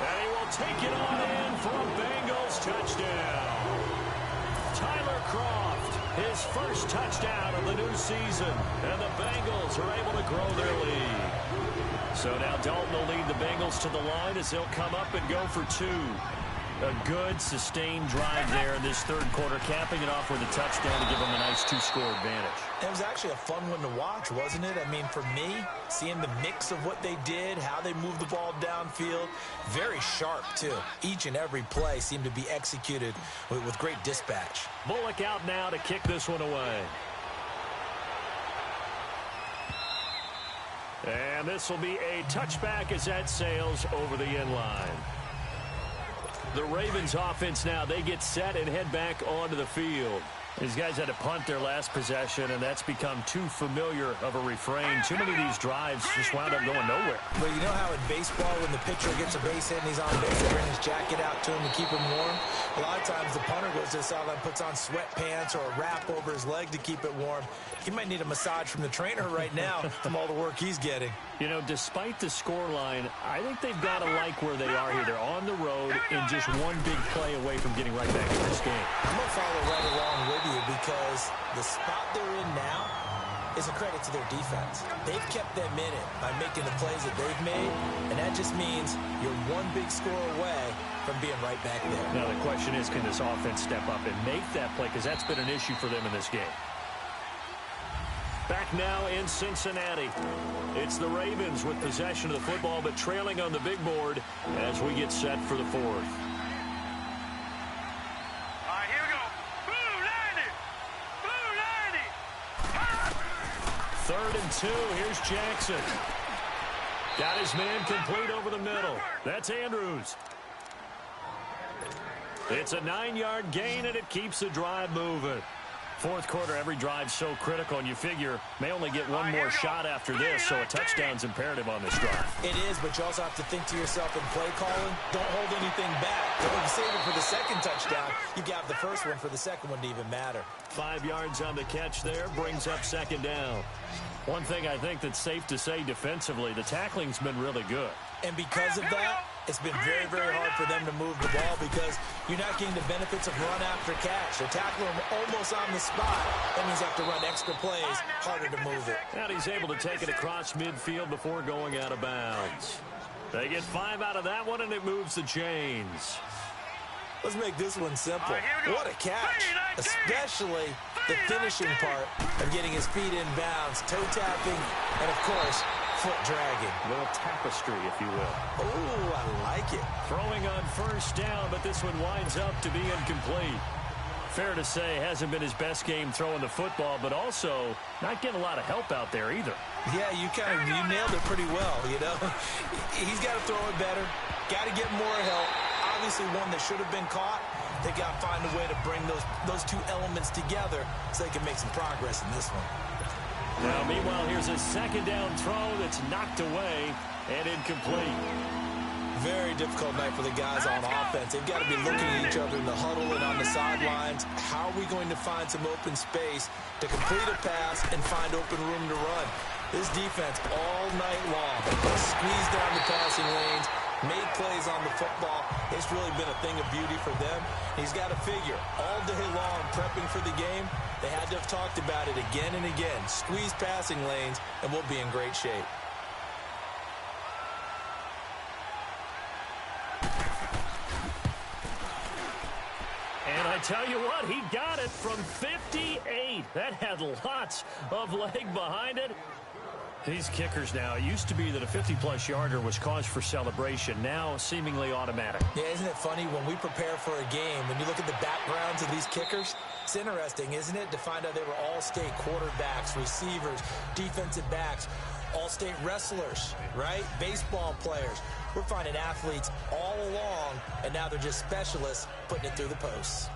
And he will take it on in for a Bengals touchdown. Tyler Kroft, his first touchdown of the new season. And the Bengals are able to grow their lead. So now Dalton will lead the Bengals to the line as they'll come up and go for 2. A good, sustained drive there in this 3rd quarter, capping it off with a touchdown to give them a nice 2-score advantage. It was actually a fun one to watch, wasn't it? I mean, for me, seeing the mix of what they did, how they moved the ball downfield, very sharp, too. Each and every play seemed to be executed with great dispatch. Bullock out now to kick this one away. And this will be a touchback as that sails over the end line. The Ravens offense now, they get set and head back onto the field. These guys had to punt their last possession, and that's become too familiar of a refrain. Too many of these drives just wound up going nowhere. But you know how in baseball, when the pitcher gets a base hit and he's on base, they bring his jacket out to him to keep him warm? A lot of times the punter goes to the sideline, puts on sweatpants or a wrap over his leg to keep it warm. He might need a massage from the trainer right now from all the work he's getting. You know, despite the scoreline, I think they've got to like where they are here. They're on the road and just one big play away from getting right back in this game. I'm going to follow right along with you because the spot they're in now is a credit to their defense. They've kept them in it by making the plays that they've made, and that just means you're one big score away from being right back there. Now the question is, can this offense step up and make that play? Because that's been an issue for them in this game. Back now in Cincinnati. It's the Ravens with possession of the football, but trailing on the big board as we get set for the fourth. All right, here we go. Blue 90. Blue 90. 3rd and 2. Here's Jackson. Got his man complete over the middle. That's Andrews. It's a 9-yard gain, and it keeps the drive moving. Fourth quarter, every drive's so critical, and you figure may only get one more shot after this, so a touchdown's imperative on this drive. It is, but you also have to think to yourself in play calling, don't hold anything back. Don't save it for the second touchdown. You got the first one for the second one to even matter. 5 yards on the catch there, brings up 2nd down. One thing I think that's safe to say defensively, the tackling's been really good. And because of that, it's been very, very hard for them to move the ball because you're not getting the benefits of run after catch. They're tackling them almost on the spot. That means you have to run extra plays, harder to move it. And he's able to take it across midfield before going out of bounds. They get 5 out of that one, and it moves the chains. Let's make this one simple. What a catch, especially the finishing part of getting his feet in bounds, toe tapping, and, of course, foot dragging. A little tapestry, if you will. Oh, I like it. Throwing on 1st down, but this one winds up to be incomplete. Fair to say, hasn't been his best game throwing the football, but also not getting a lot of help out there either. Yeah, you nailed it pretty well, you know. He's got to throw it better, got to get more help. Obviously one that should have been caught. They got to find a way to bring those two elements together so they can make some progress in this one. Now, meanwhile, here's a 2nd down throw that's knocked away and incomplete. Very difficult night for the guys on offense. They've got to be looking at each other in the huddle and on the sidelines. How are we going to find some open space to complete a pass and find open room to run? This defense all night long squeezed down the passing lanes, made plays on the football. It's really been a thing of beauty for them. He's got to figure all day long prepping for the game. They had to have talked about it again and again. Squeeze passing lanes, and we'll be in great shape. And I tell you what, he got it from 58. That had lots of leg behind it. These kickers now, it used to be that a 50-plus yarder was cause for celebration. Now, seemingly automatic. Yeah, isn't it funny when we prepare for a game, when you look at the backgrounds of these kickers, it's interesting, isn't it, to find out they were all-state quarterbacks, receivers, defensive backs, all-state wrestlers, right? Baseball players. We're finding athletes all along, and now they're just specialists putting it through the posts.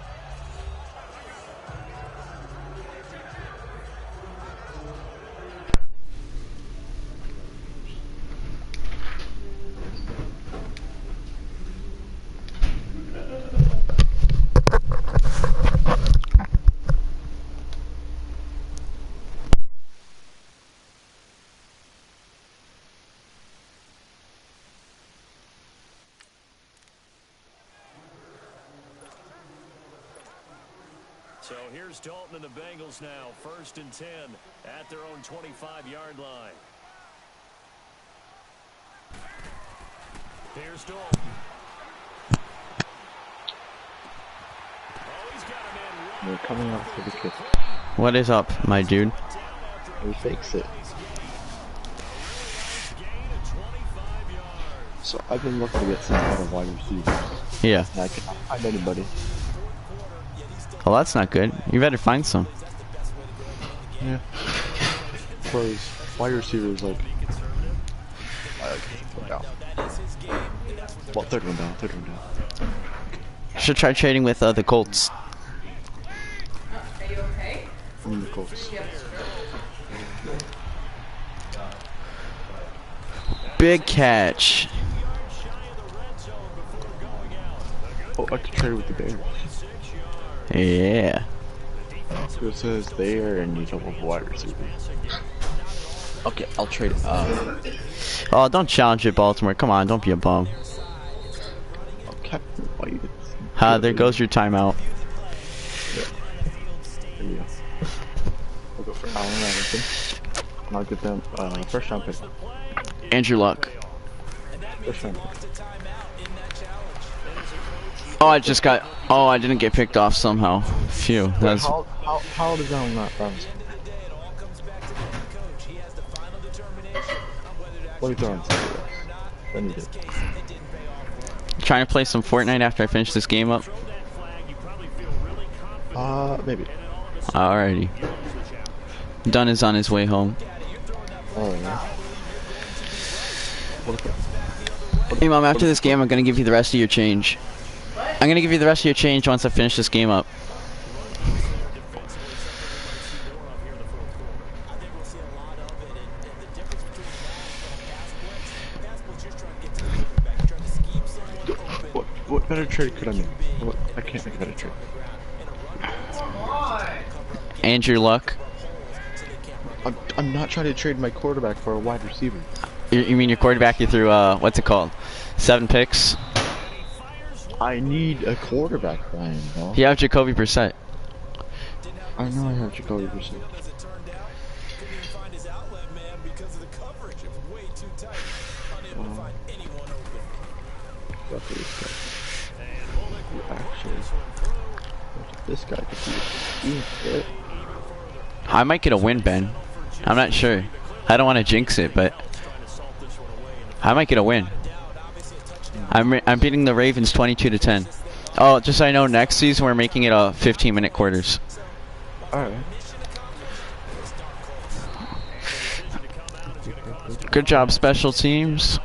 So here's Dalton and the Bengals now, 1st and 10 at their own 25-yard line. Here's Dalton. Oh, he's got a man right. They're coming out for the kick. What is up, my dude? He fakes it. So I've been looking to get some kind of wide receivers. Yeah. And I cannot find anybody. Well, that's not good. You better find some. Yeah. Because wide receivers like one down. Well, third one down. Should try trading with the Colts. Are you okay? From the Colts. Big catch. Oh, I could trade with the Bears. Yeah. So it says they are in need of a wide receiver. Okay, I'll trade. Oh, don't challenge it, Baltimore. Come on, don't be a bum. Okay. There goes your timeout. Yeah. There you go. We'll go for Allen Robinson. I'll get them first round pick. Andrew Luck. First round pick. Oh, I just got. Oh, I didn't get picked off somehow. Phew. Wait, That's. how old is that on that Browns? What are you throwing? I need it. Trying to play some Fortnite after I finish this game up. Maybe. Alrighty. Dunn is on his way home. Oh yeah. Hey mom, after this game I'm gonna give you the rest of your change. I'm gonna give you the rest of your change once I finish this game up. What better trade could I make? I can't make a better trade. Andrew Luck. I'm not trying to trade my quarterback for a wide receiver. You mean your quarterback you threw, what's it called? 7 picks? I need a quarterback, Brian. No? You have Jacoby Brissett. I know I have Jacoby Brissett. Actually, this guy could be it. I might get a win, Ben. I'm not sure. I don't want to jinx it, but I might get a win. I'm beating the Ravens 22-10. Oh, just so I know, next season we're making it a 15-minute quarters. Alright. Good job, special teams.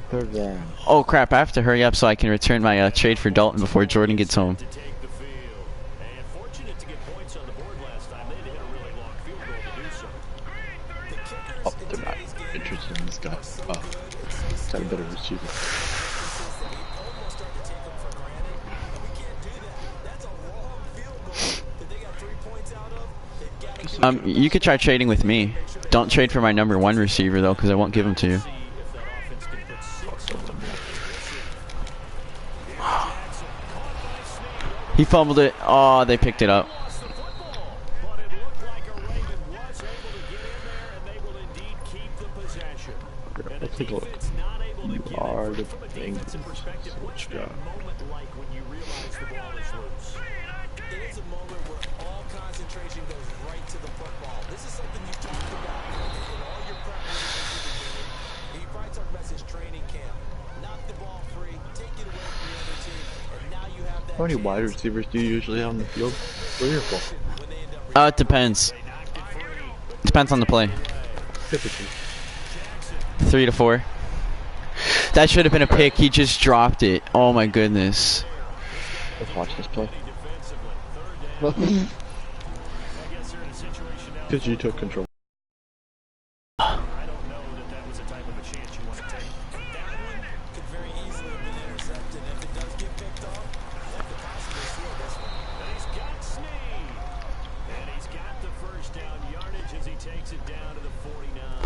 Third round. Oh crap, I have to hurry up so I can return my trade for Dalton before Jordan gets home. Oh, they're not interested in this guy. Oh, got a better receiver. You could try trading with me. Don't trade for my number 1 receiver though, because I won't give him to you. He fumbled it. Oh, they picked it up. Let's take a look. You are the Bengals. Switch job. It is a moment where all concentration goes right to the football. This is something you talked about in all your preparations for the game. You probably talked about this training camp. Knock the ball free, take it away from the other team, and now you have that. How many wide receivers do you usually have on the field? 3 or 4? It depends. Depends on the play. Typically. 3 to 4. That should have been a pick. He just dropped it. Oh my goodness. Let's watch this play. Because you took control.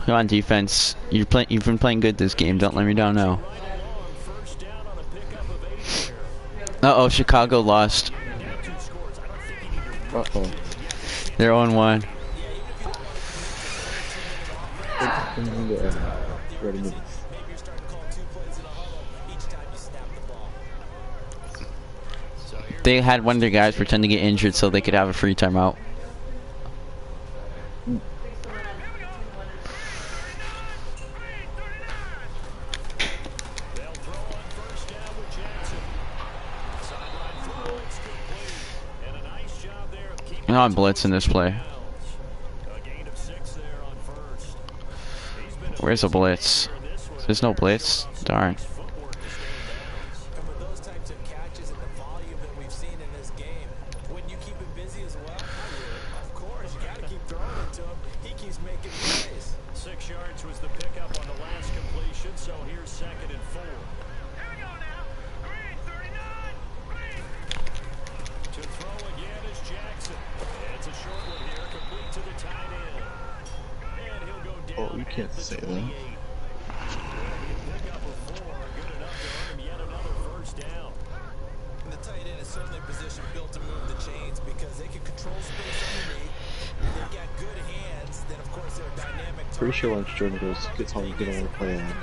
Come on, defense. You've been playing good this game. Don't let me down now. Uh-oh, Chicago lost. Uh-oh. They're 0-1. They had one of their guys pretend to get injured so they could have a free timeout. You know I'm blitzing this play. Where's the blitz? There's no blitz? Darn. Oh, you can't say that. The tight end is certainly a position built to move the chains because they can control space underneath they've got good hands, then of course they're a dynamic. Pretty sure once Jordan gets home, he don't want to play on.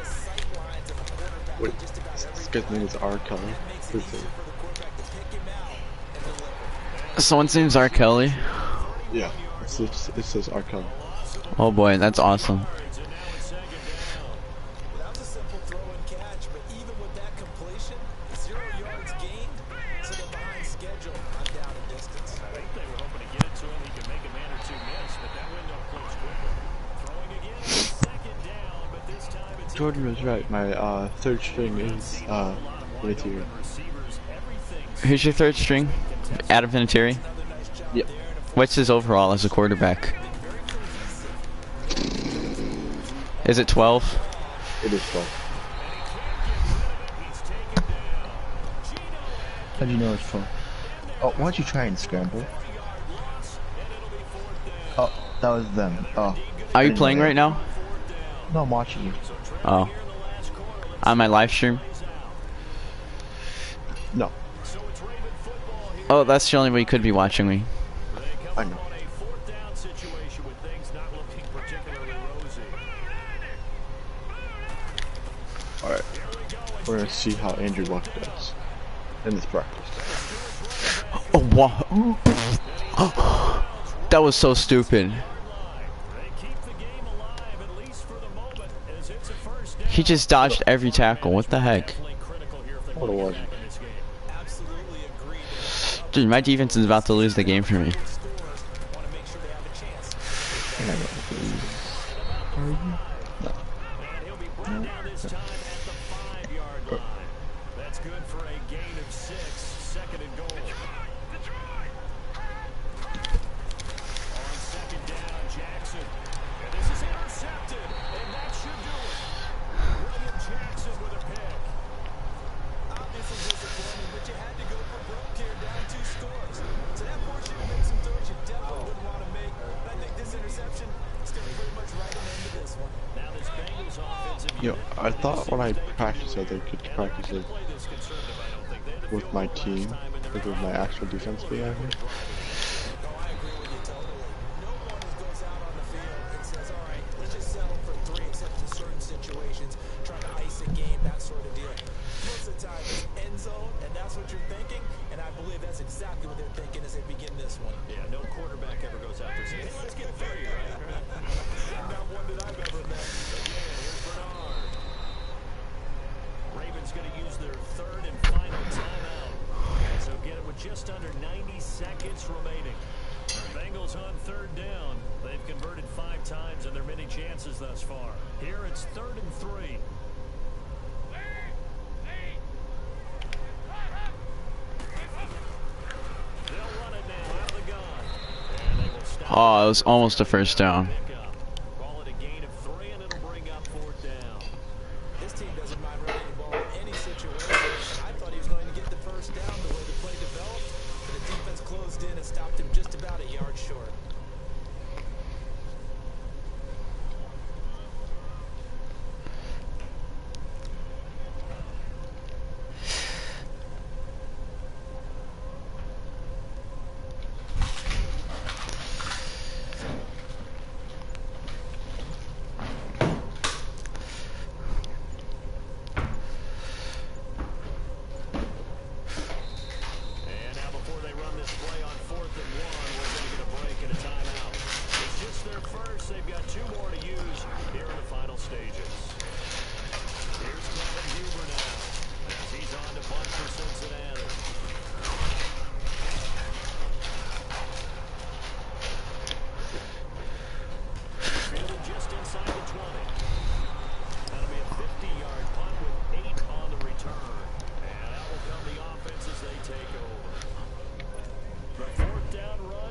Wait, this guy's name is R. Kelly. Someone's name's R. Kelly. Yeah, it says R. Kelly. Oh boy, that's awesome. That was a simple throw and catch, but even with that completion, 0 yards gained, so they're behind schedule on down and distance. I think they were hoping to get it to him. He could make a man or two miss, but that window closed quickly. Throwing again, second down, but this time it's Jordan was right. My third string is Vinatieri. Who's your third string? Adam Vinatieri? Yep. What's his overall as a quarterback? Is it 12? It is 12. How'd you know it's 12? Oh, why don't you try and scramble? Oh, that was them. Oh. Are you playing right now? No, I'm watching you. Oh. On my live stream? No. Oh, that's the only way you could be watching me. I know. Alright. We're gonna see how Andrew Luck does in this practice. Oh, wow. That was so stupid. He just dodged every tackle. What the heck? What was it? Dude, my defense is about to lose the game for me. That's good for a gain of 6, second and goal. On second down, Jackson. And this is intercepted, and that should do it. William Jackson with a pick. Obviously disappointing, but you had to go for broke here, down 2 scores. So that forced you to make some throws you definitely wouldn't want to make. But I think this interception is going to pretty much write an end to this one. Now this Bengals offensive You know, I thought when I practiced that they could practice it with my team, like with my actual defense being out here. Exactly what they're thinking as they begin this one. Yeah, no quarterback ever goes out there saying, hey, let's get 30, right? Not one that I've ever met. Again, here's Bernard. Ravens going to use their third and final timeout. So get it with just under 90 seconds remaining. The Bengals on third down. They've converted 5 times in their many chances thus far. Here it's 3rd and 3. Oh, it was almost a first down. Call it a gain of 3, and it'll bring up 4th down. This team doesn't mind running the ball in any situation. I thought he was going to get the first down the way the play developed, but the defense closed in and stopped him just about a yard short.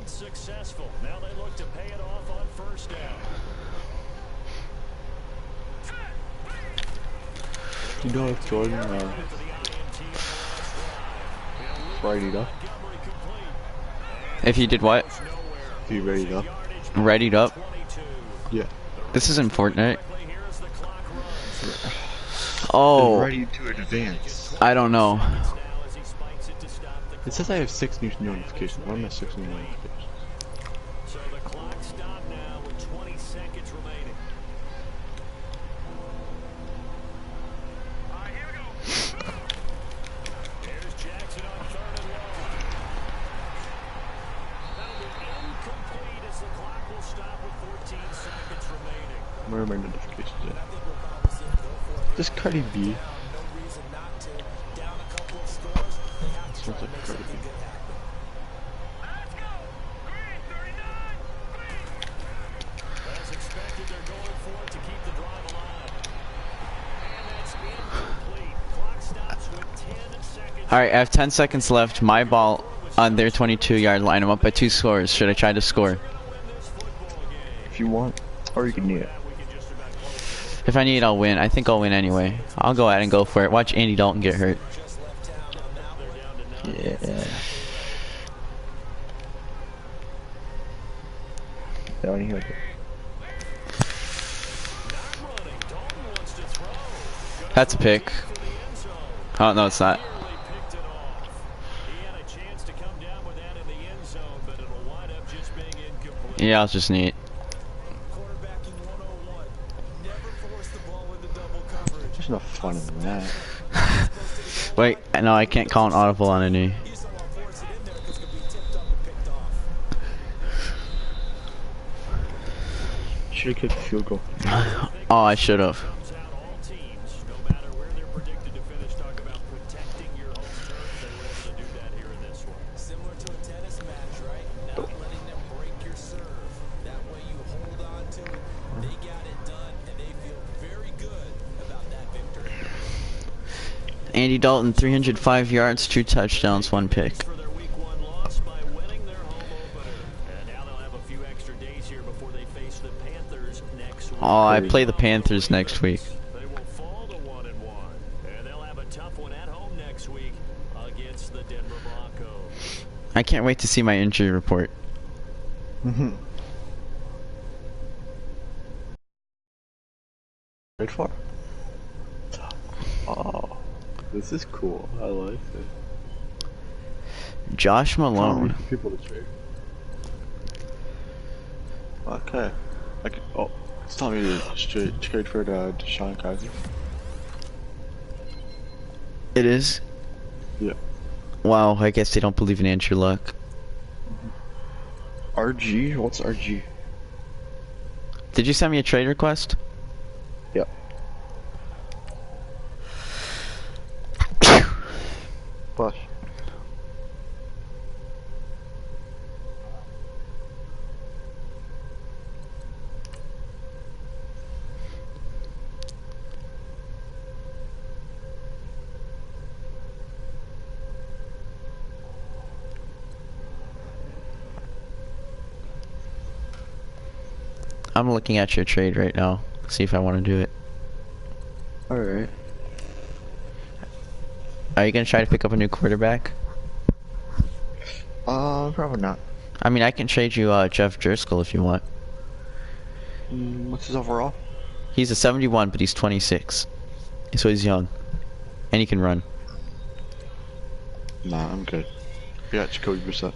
Successful. Now they look to pay it off on first down. You know if Jordan readied up? If he did what? If he readied up? Readied up? Yeah. This isn't Fortnite. Oh. Ready to advance. I don't know. It says I have 6 new notifications. What are my 6 new notifications? Just Cardi B. Sounds like Cardi B. As expected, they're going for it to keep the drive alive. And that's incomplete. Clock stops with 10 seconds. Alright, I have 10 seconds left. My ball on their 22-yard line. I'm up by 2 scores. Should I try to score? If you want, or you can kneel. If I need, I'll win. I think I'll win anyway. I'll go ahead and go for it. Watch Andy Dalton get hurt. Yeah. Down here. That's a pick. Oh, no, it's not. Yeah, I'll just need. There's no fun in that. Wait, no, I can't call an audible on any. Should have kicked a field goal. Oh, I should have. Andy Dalton, 305 yards, 2 touchdowns, 1 pick. Oh, I play the Panthers next week. They will fall to 1-1, and they'll have a tough one at home next week against the Denver Broncos. I can't wait to see my injury report. Trade for? Oh, this is cool. I like it. Josh Malone. People to trade. Okay. I can, oh, it's telling me to trade for Deshaun Kaiser. It is? Yeah. Wow, I guess they don't believe in Andrew Luck. RG? What's RG? Did you send me a trade request? Yeah. Flush. I'm looking at your trade right now. See if I want to do it. Alright. Are you going to try to pick up a new quarterback? Probably not. I mean, I can trade you Jeff Driscoll if you want. What's his overall? He's a 71, but he's 26. So he's young. And he can run. Nah, I'm good. I got Jacoby Brissett.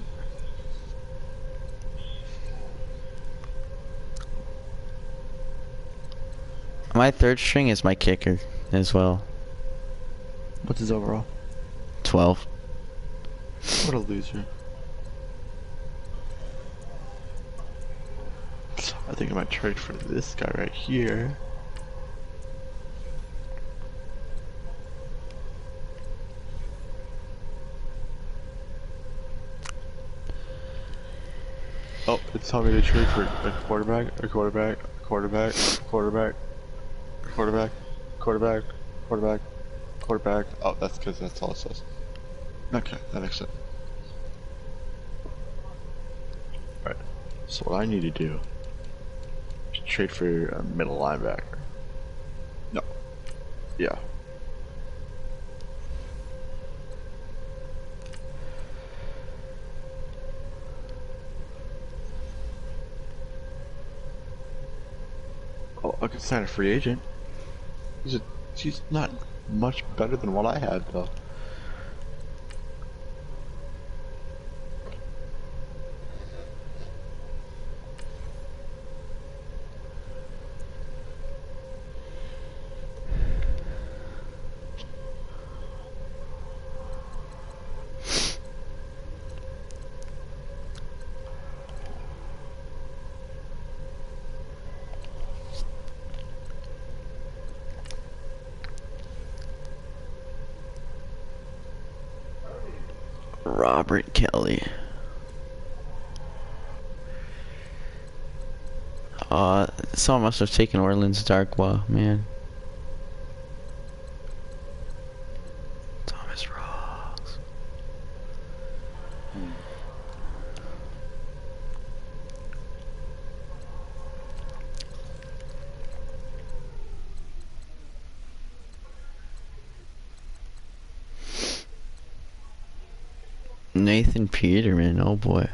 My third string is my kicker as well. What's his overall? 12. What a loser. I think I might trade for this guy right here. Oh, it's telling me to trade for a quarterback, a quarterback, a quarterback, quarterback, quarterback, quarterback, quarterback, quarterback. Oh, that's because that's all it says. Okay, that makes sense. Alright, so what I need to do is trade for a middle linebacker. No. Yeah. Oh, I could sign a free agent. He's not much better than what I had, though. Robert Kelly. Someone must have taken Orleans Darkwa, man. Thomas Ross. Nathan Peterman, oh boy.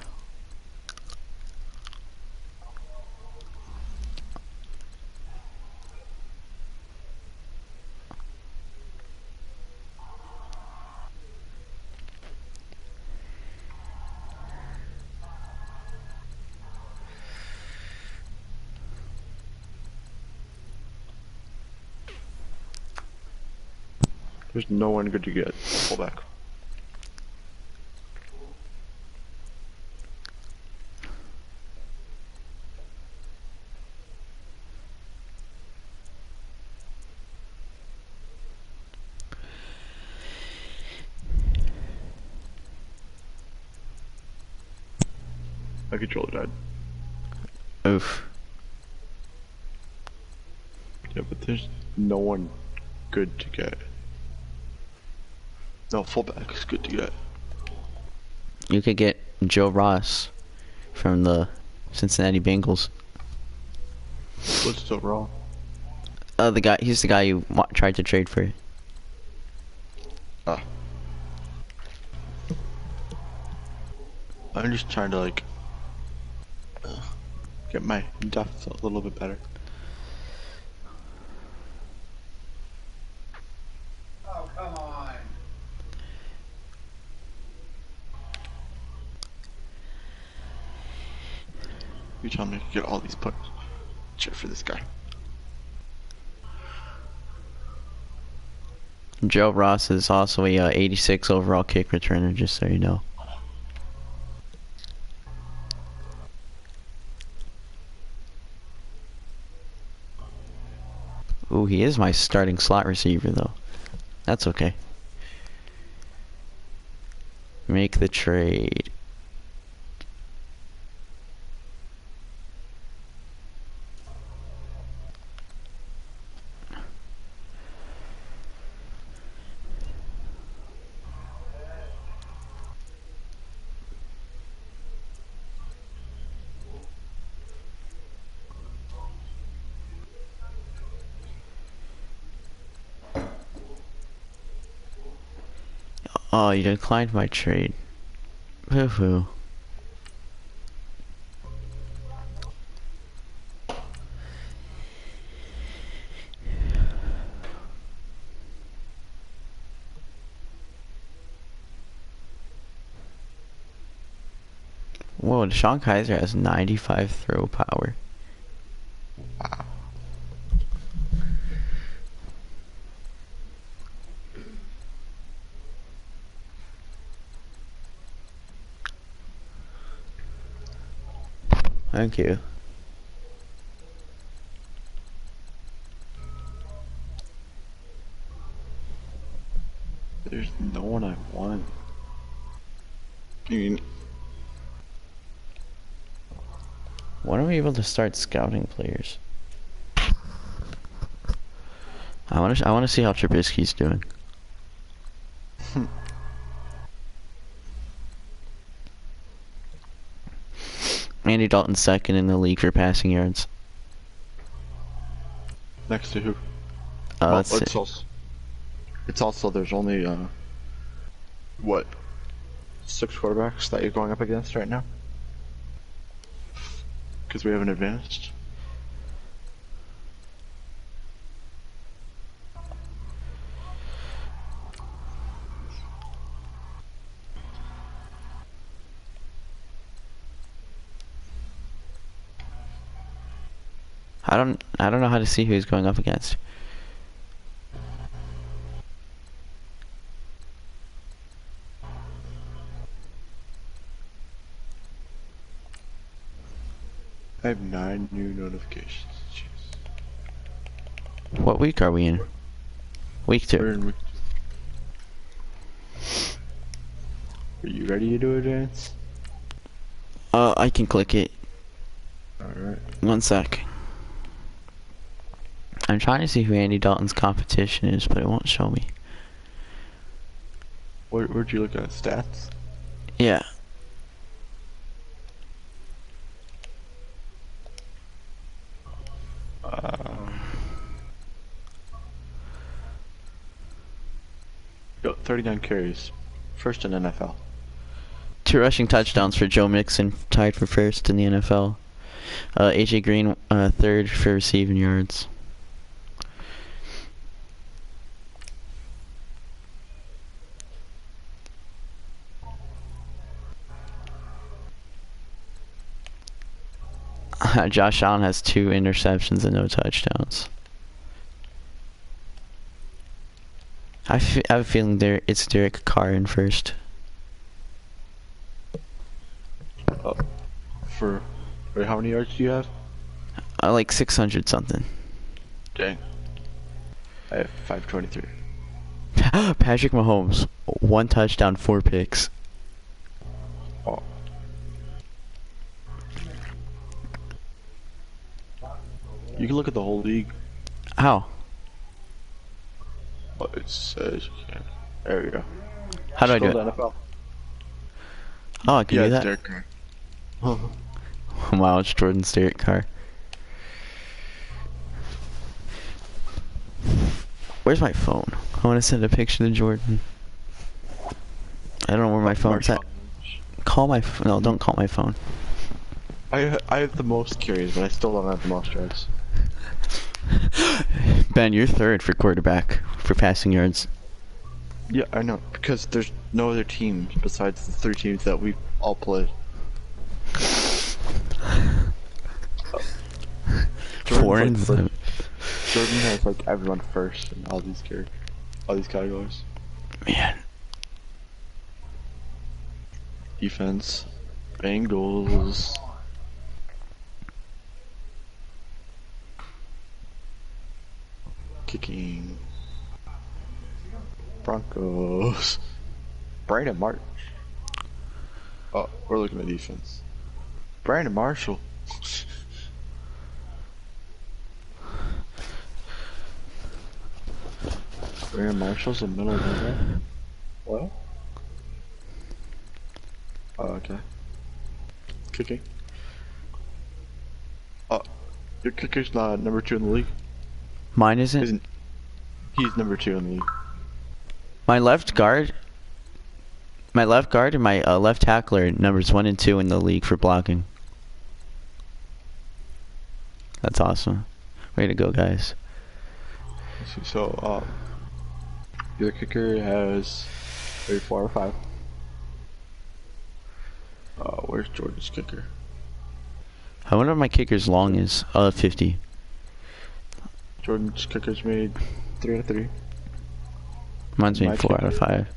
There's no one good to get. Pull back. My controller died. Oof. Yeah, but there's no one good to get. No, fullback is good to get. You could get Joe Ross from the Cincinnati Bengals. What's still wrong? He's the guy you tried to trade for. Ah. I'm just trying to like get my depth a little bit better. Oh, come on. You tell me I can get all these points. Cheer for this guy. Joe Ross is also a 86 overall kick returner, just so you know. Ooh, he is my starting slot receiver, though. That's okay. Make the trade. Oh, you declined my trade. Hoo-hoo. Whoa, Deshaun Kaiser has 95 throw power. Wow. Thank you. There's no one I want. I mean, when are we able to start scouting players? I want to see how Trubisky's doing. Andy Dalton's second in the league for passing yards. next to who? Well, it's also there's only what 6 quarterbacks that you're going up against right now? Because we haven't advanced. I don't know how to see who he's going up against. I have 9 new notifications. Jeez. What week are we in? Week 2. We're in week 2. Are you ready to do advance? I can click it. Alright. 1 sec. I'm trying to see who Andy Dalton's competition is, but it won't show me. Where'd you look at? Stats? Yeah. Yo, 39 carries. First in NFL. 2 rushing touchdowns for Joe Mixon, tied for first in the NFL. AJ Green, third for receiving yards. Josh Allen has 2 interceptions and no touchdowns. I have a feeling it's Derek Carr in first. Wait, how many yards do you have? Like 600 something. Dang. I have 523. Patrick Mahomes, 1 touchdown, 4 picks. Oh. You can look at the whole league. How? Oh, it says you can. There we go. How do I do Scroll it? to NFL. Oh, I can do that? Derek Carr. Wow, it's Jordan's Derek Carr. Where's my phone? I want to send a picture to Jordan. I don't know where my phone's at. Call my no, don't call my phone. I have the most carries, but I still don't have the most yards. Ben, you're third for quarterback for passing yards. Yeah, I know, because there's no other team besides the 3 teams that we all played. Four and like seven. Jordan has like everyone first in all these categories. Man. Defense, Bengals. Kicking. Broncos. Brandon March. Oh, we're looking at defense. Brandon Marshall. Brandon Marshall's a middle linebacker. What? Oh, okay. Kicking. Oh, your kicker's not number 2 in the league. Mine isn't? He's number 2 in the league. My left guard and my left tackler numbers 1 and 2 in the league for blocking. That's awesome. Way to go, guys. So, your kicker has 4 or 5. Where's Jordan's kicker? I wonder if my kicker's long is. 50. Jordan's kicker's made 3 out of 3. Mine's made 4 out of 5.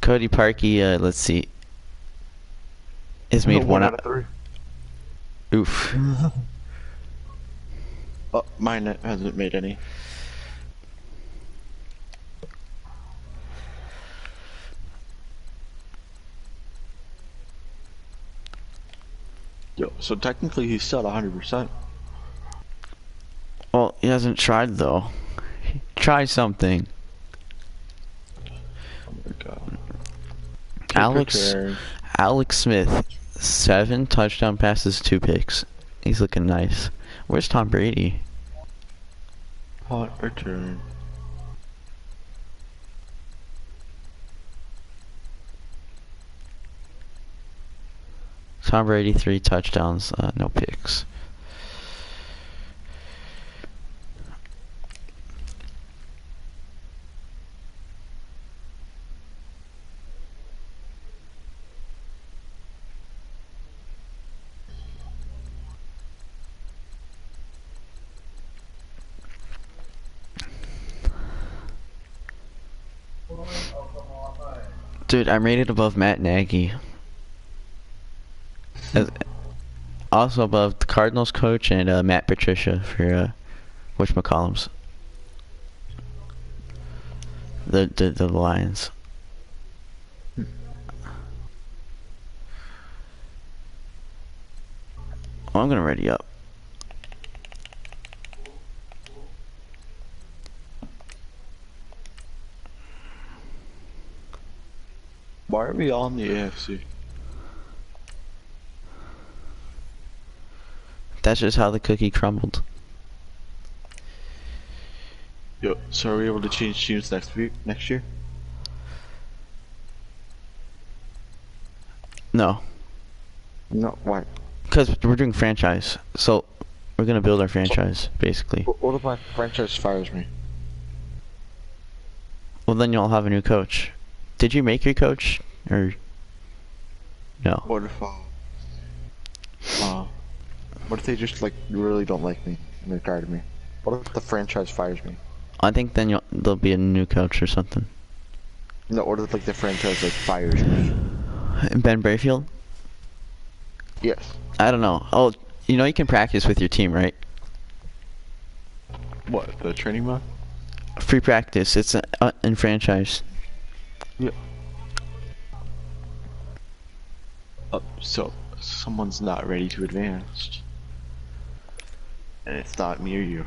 Cody Parkey, let's see. Is made 1 out of 3. Oof. Oh, mine hasn't made any. Yo, so technically he's still at 100%. Well, he hasn't tried though. Try something. Oh my god. Alex Smith, 7 touchdown passes, 2 picks. He's looking nice. Where's Tom Brady? Punt return. Tom Brady, 3 touchdowns, no picks. Dude, I'm rated above Matt Nagy. Also above the Cardinals coach and Matt Patricia for whatchamacallums. the Lions. Oh, I'm gonna ready up. Why are we all in the AFC? That's just how the cookie crumbled. Yo, so are we able to change teams next year? No. No, why? Because we're doing franchise, so we're gonna build our franchise, basically. What if my franchise fires me? Well, then you'll have a new coach. Did you make your coach, or no? What if what if they just like really don't like me and they're tired of me? What if the franchise fires me? I think then there'll be a new coach or something. No, what if like the franchise like fires me? Ben Brayfield? Yes. I don't know. Oh, you know you can practice with your team, right? What, the training mod? Free practice. It's in franchise. Yeah. So someone's not ready to advance, and it's not me or you.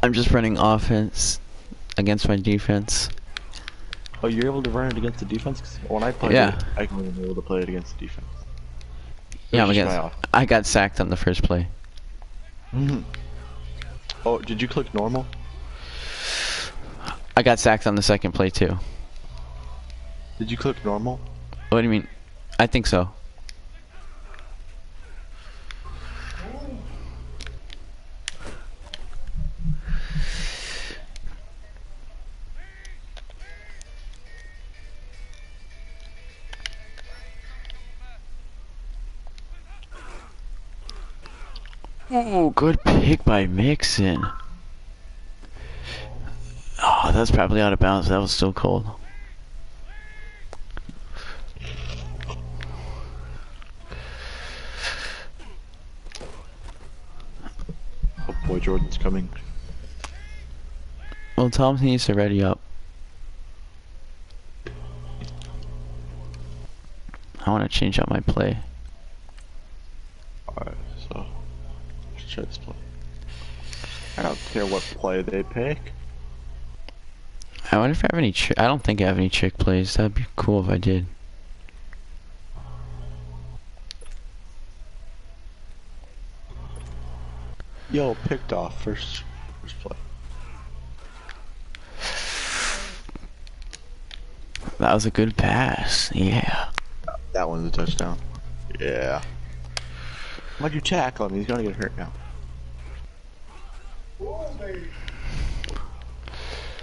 I'm just running offense against my defense. Oh, you're able to run it against the defense? 'Cause when I played it, I wasn't able to play it against the defense. Yeah, I got sacked on the first play. Oh, did you click normal? I got sacked on the second play too. Did you click normal? What do you mean? I think so. Oh, good pick by Mixon. Oh, that's probably out of bounds. That was still cold. Oh boy, Jordan's coming. Well, Tom needs to ready up. I want to change out my play. Alright, so let's try this play. I don't care what play they pick. I wonder if I have any I don't think I have any trick plays. That'd be cool if I did. Yo, picked off first play. That was a good pass. Yeah. That one's a touchdown. Yeah. Why'd you tackle him? He's gonna get hurt now.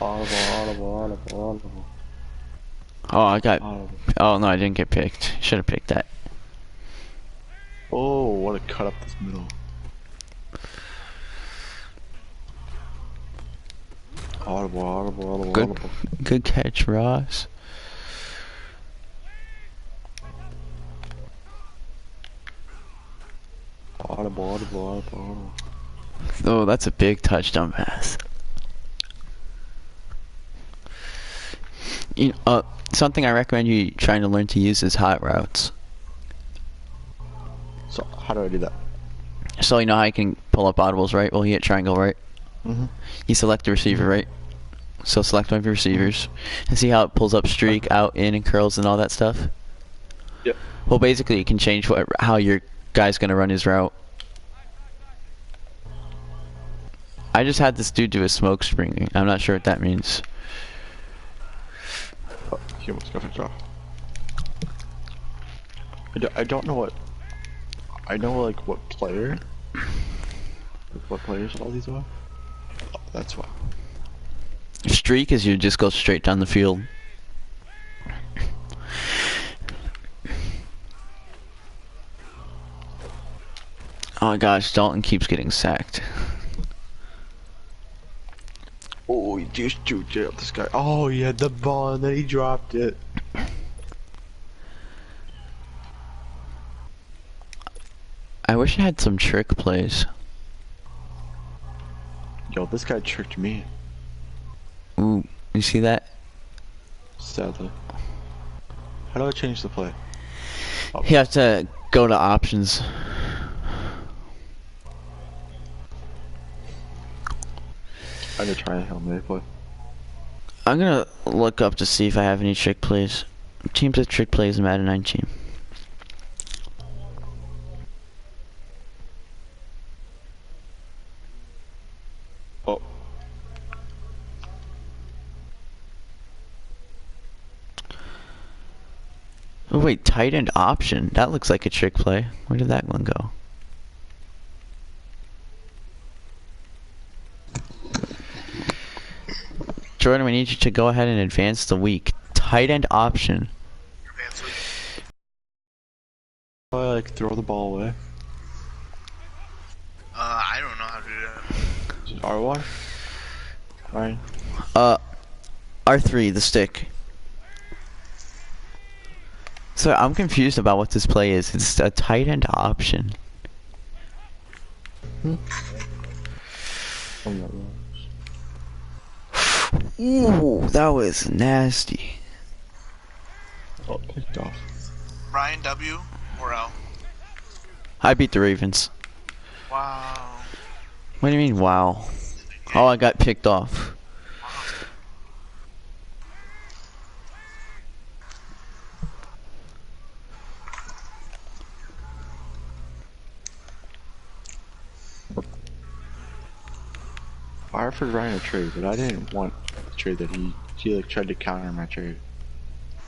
Audible. Oh, I got. Oh no, I didn't get picked. Should have picked that. Oh, what a cut up this middle. Audible. Good catch, Ross. Audible. Oh, that's a big touchdown pass. You know, something I recommend you trying to learn to use is hot routes. So how do I do that? So you know how you can pull up audibles, right? Well, you hit triangle, right? You select the receiver, right? So select one of your receivers and see how it pulls up streak, out, in, and curls and all that stuff. Yep. Well, basically, you can change how your guy's gonna run his route. I just had this dude do a smoke screen. I'm not sure what that means. Oh, he almost got it off. I don't know what. I know like what player. What players all these are. Oh, that's why. Streak is you just go straight down the field. Oh my gosh, Dalton keeps getting sacked. Oh, he just juked it up this guy. Oh, he had the ball and then he dropped it. I wish I had some trick plays. Yo, this guy tricked me. Ooh, you see that? Sadly. How do I change the play? Oh. You have to go to options. I'm gonna try a Hail Mary play. I'm gonna look up to see if I have any trick plays. Teams with trick plays in Madden 19. Oh. Oh wait, tight end option. That looks like a trick play. Where did that one go? Jordan, we need you to go ahead and advance the week. Tight end option. I like throw the ball away. I don't know how to do that. Is it R1? Ryan? R3, the stick. So I'm confused about what this play is. It's a tight end option. Ooh, that was nasty. Oh, picked off. Ryan W or L? I beat the Ravens. Wow. What do you mean, wow? Oh, I got picked off. I offered Ryan a trade, but I didn't want the trade that he like tried to counter my trade.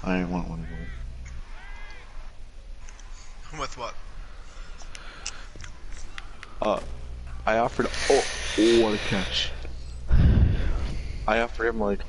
I didn't want one of them. With what? I offered. Oh, what a catch! I offered him like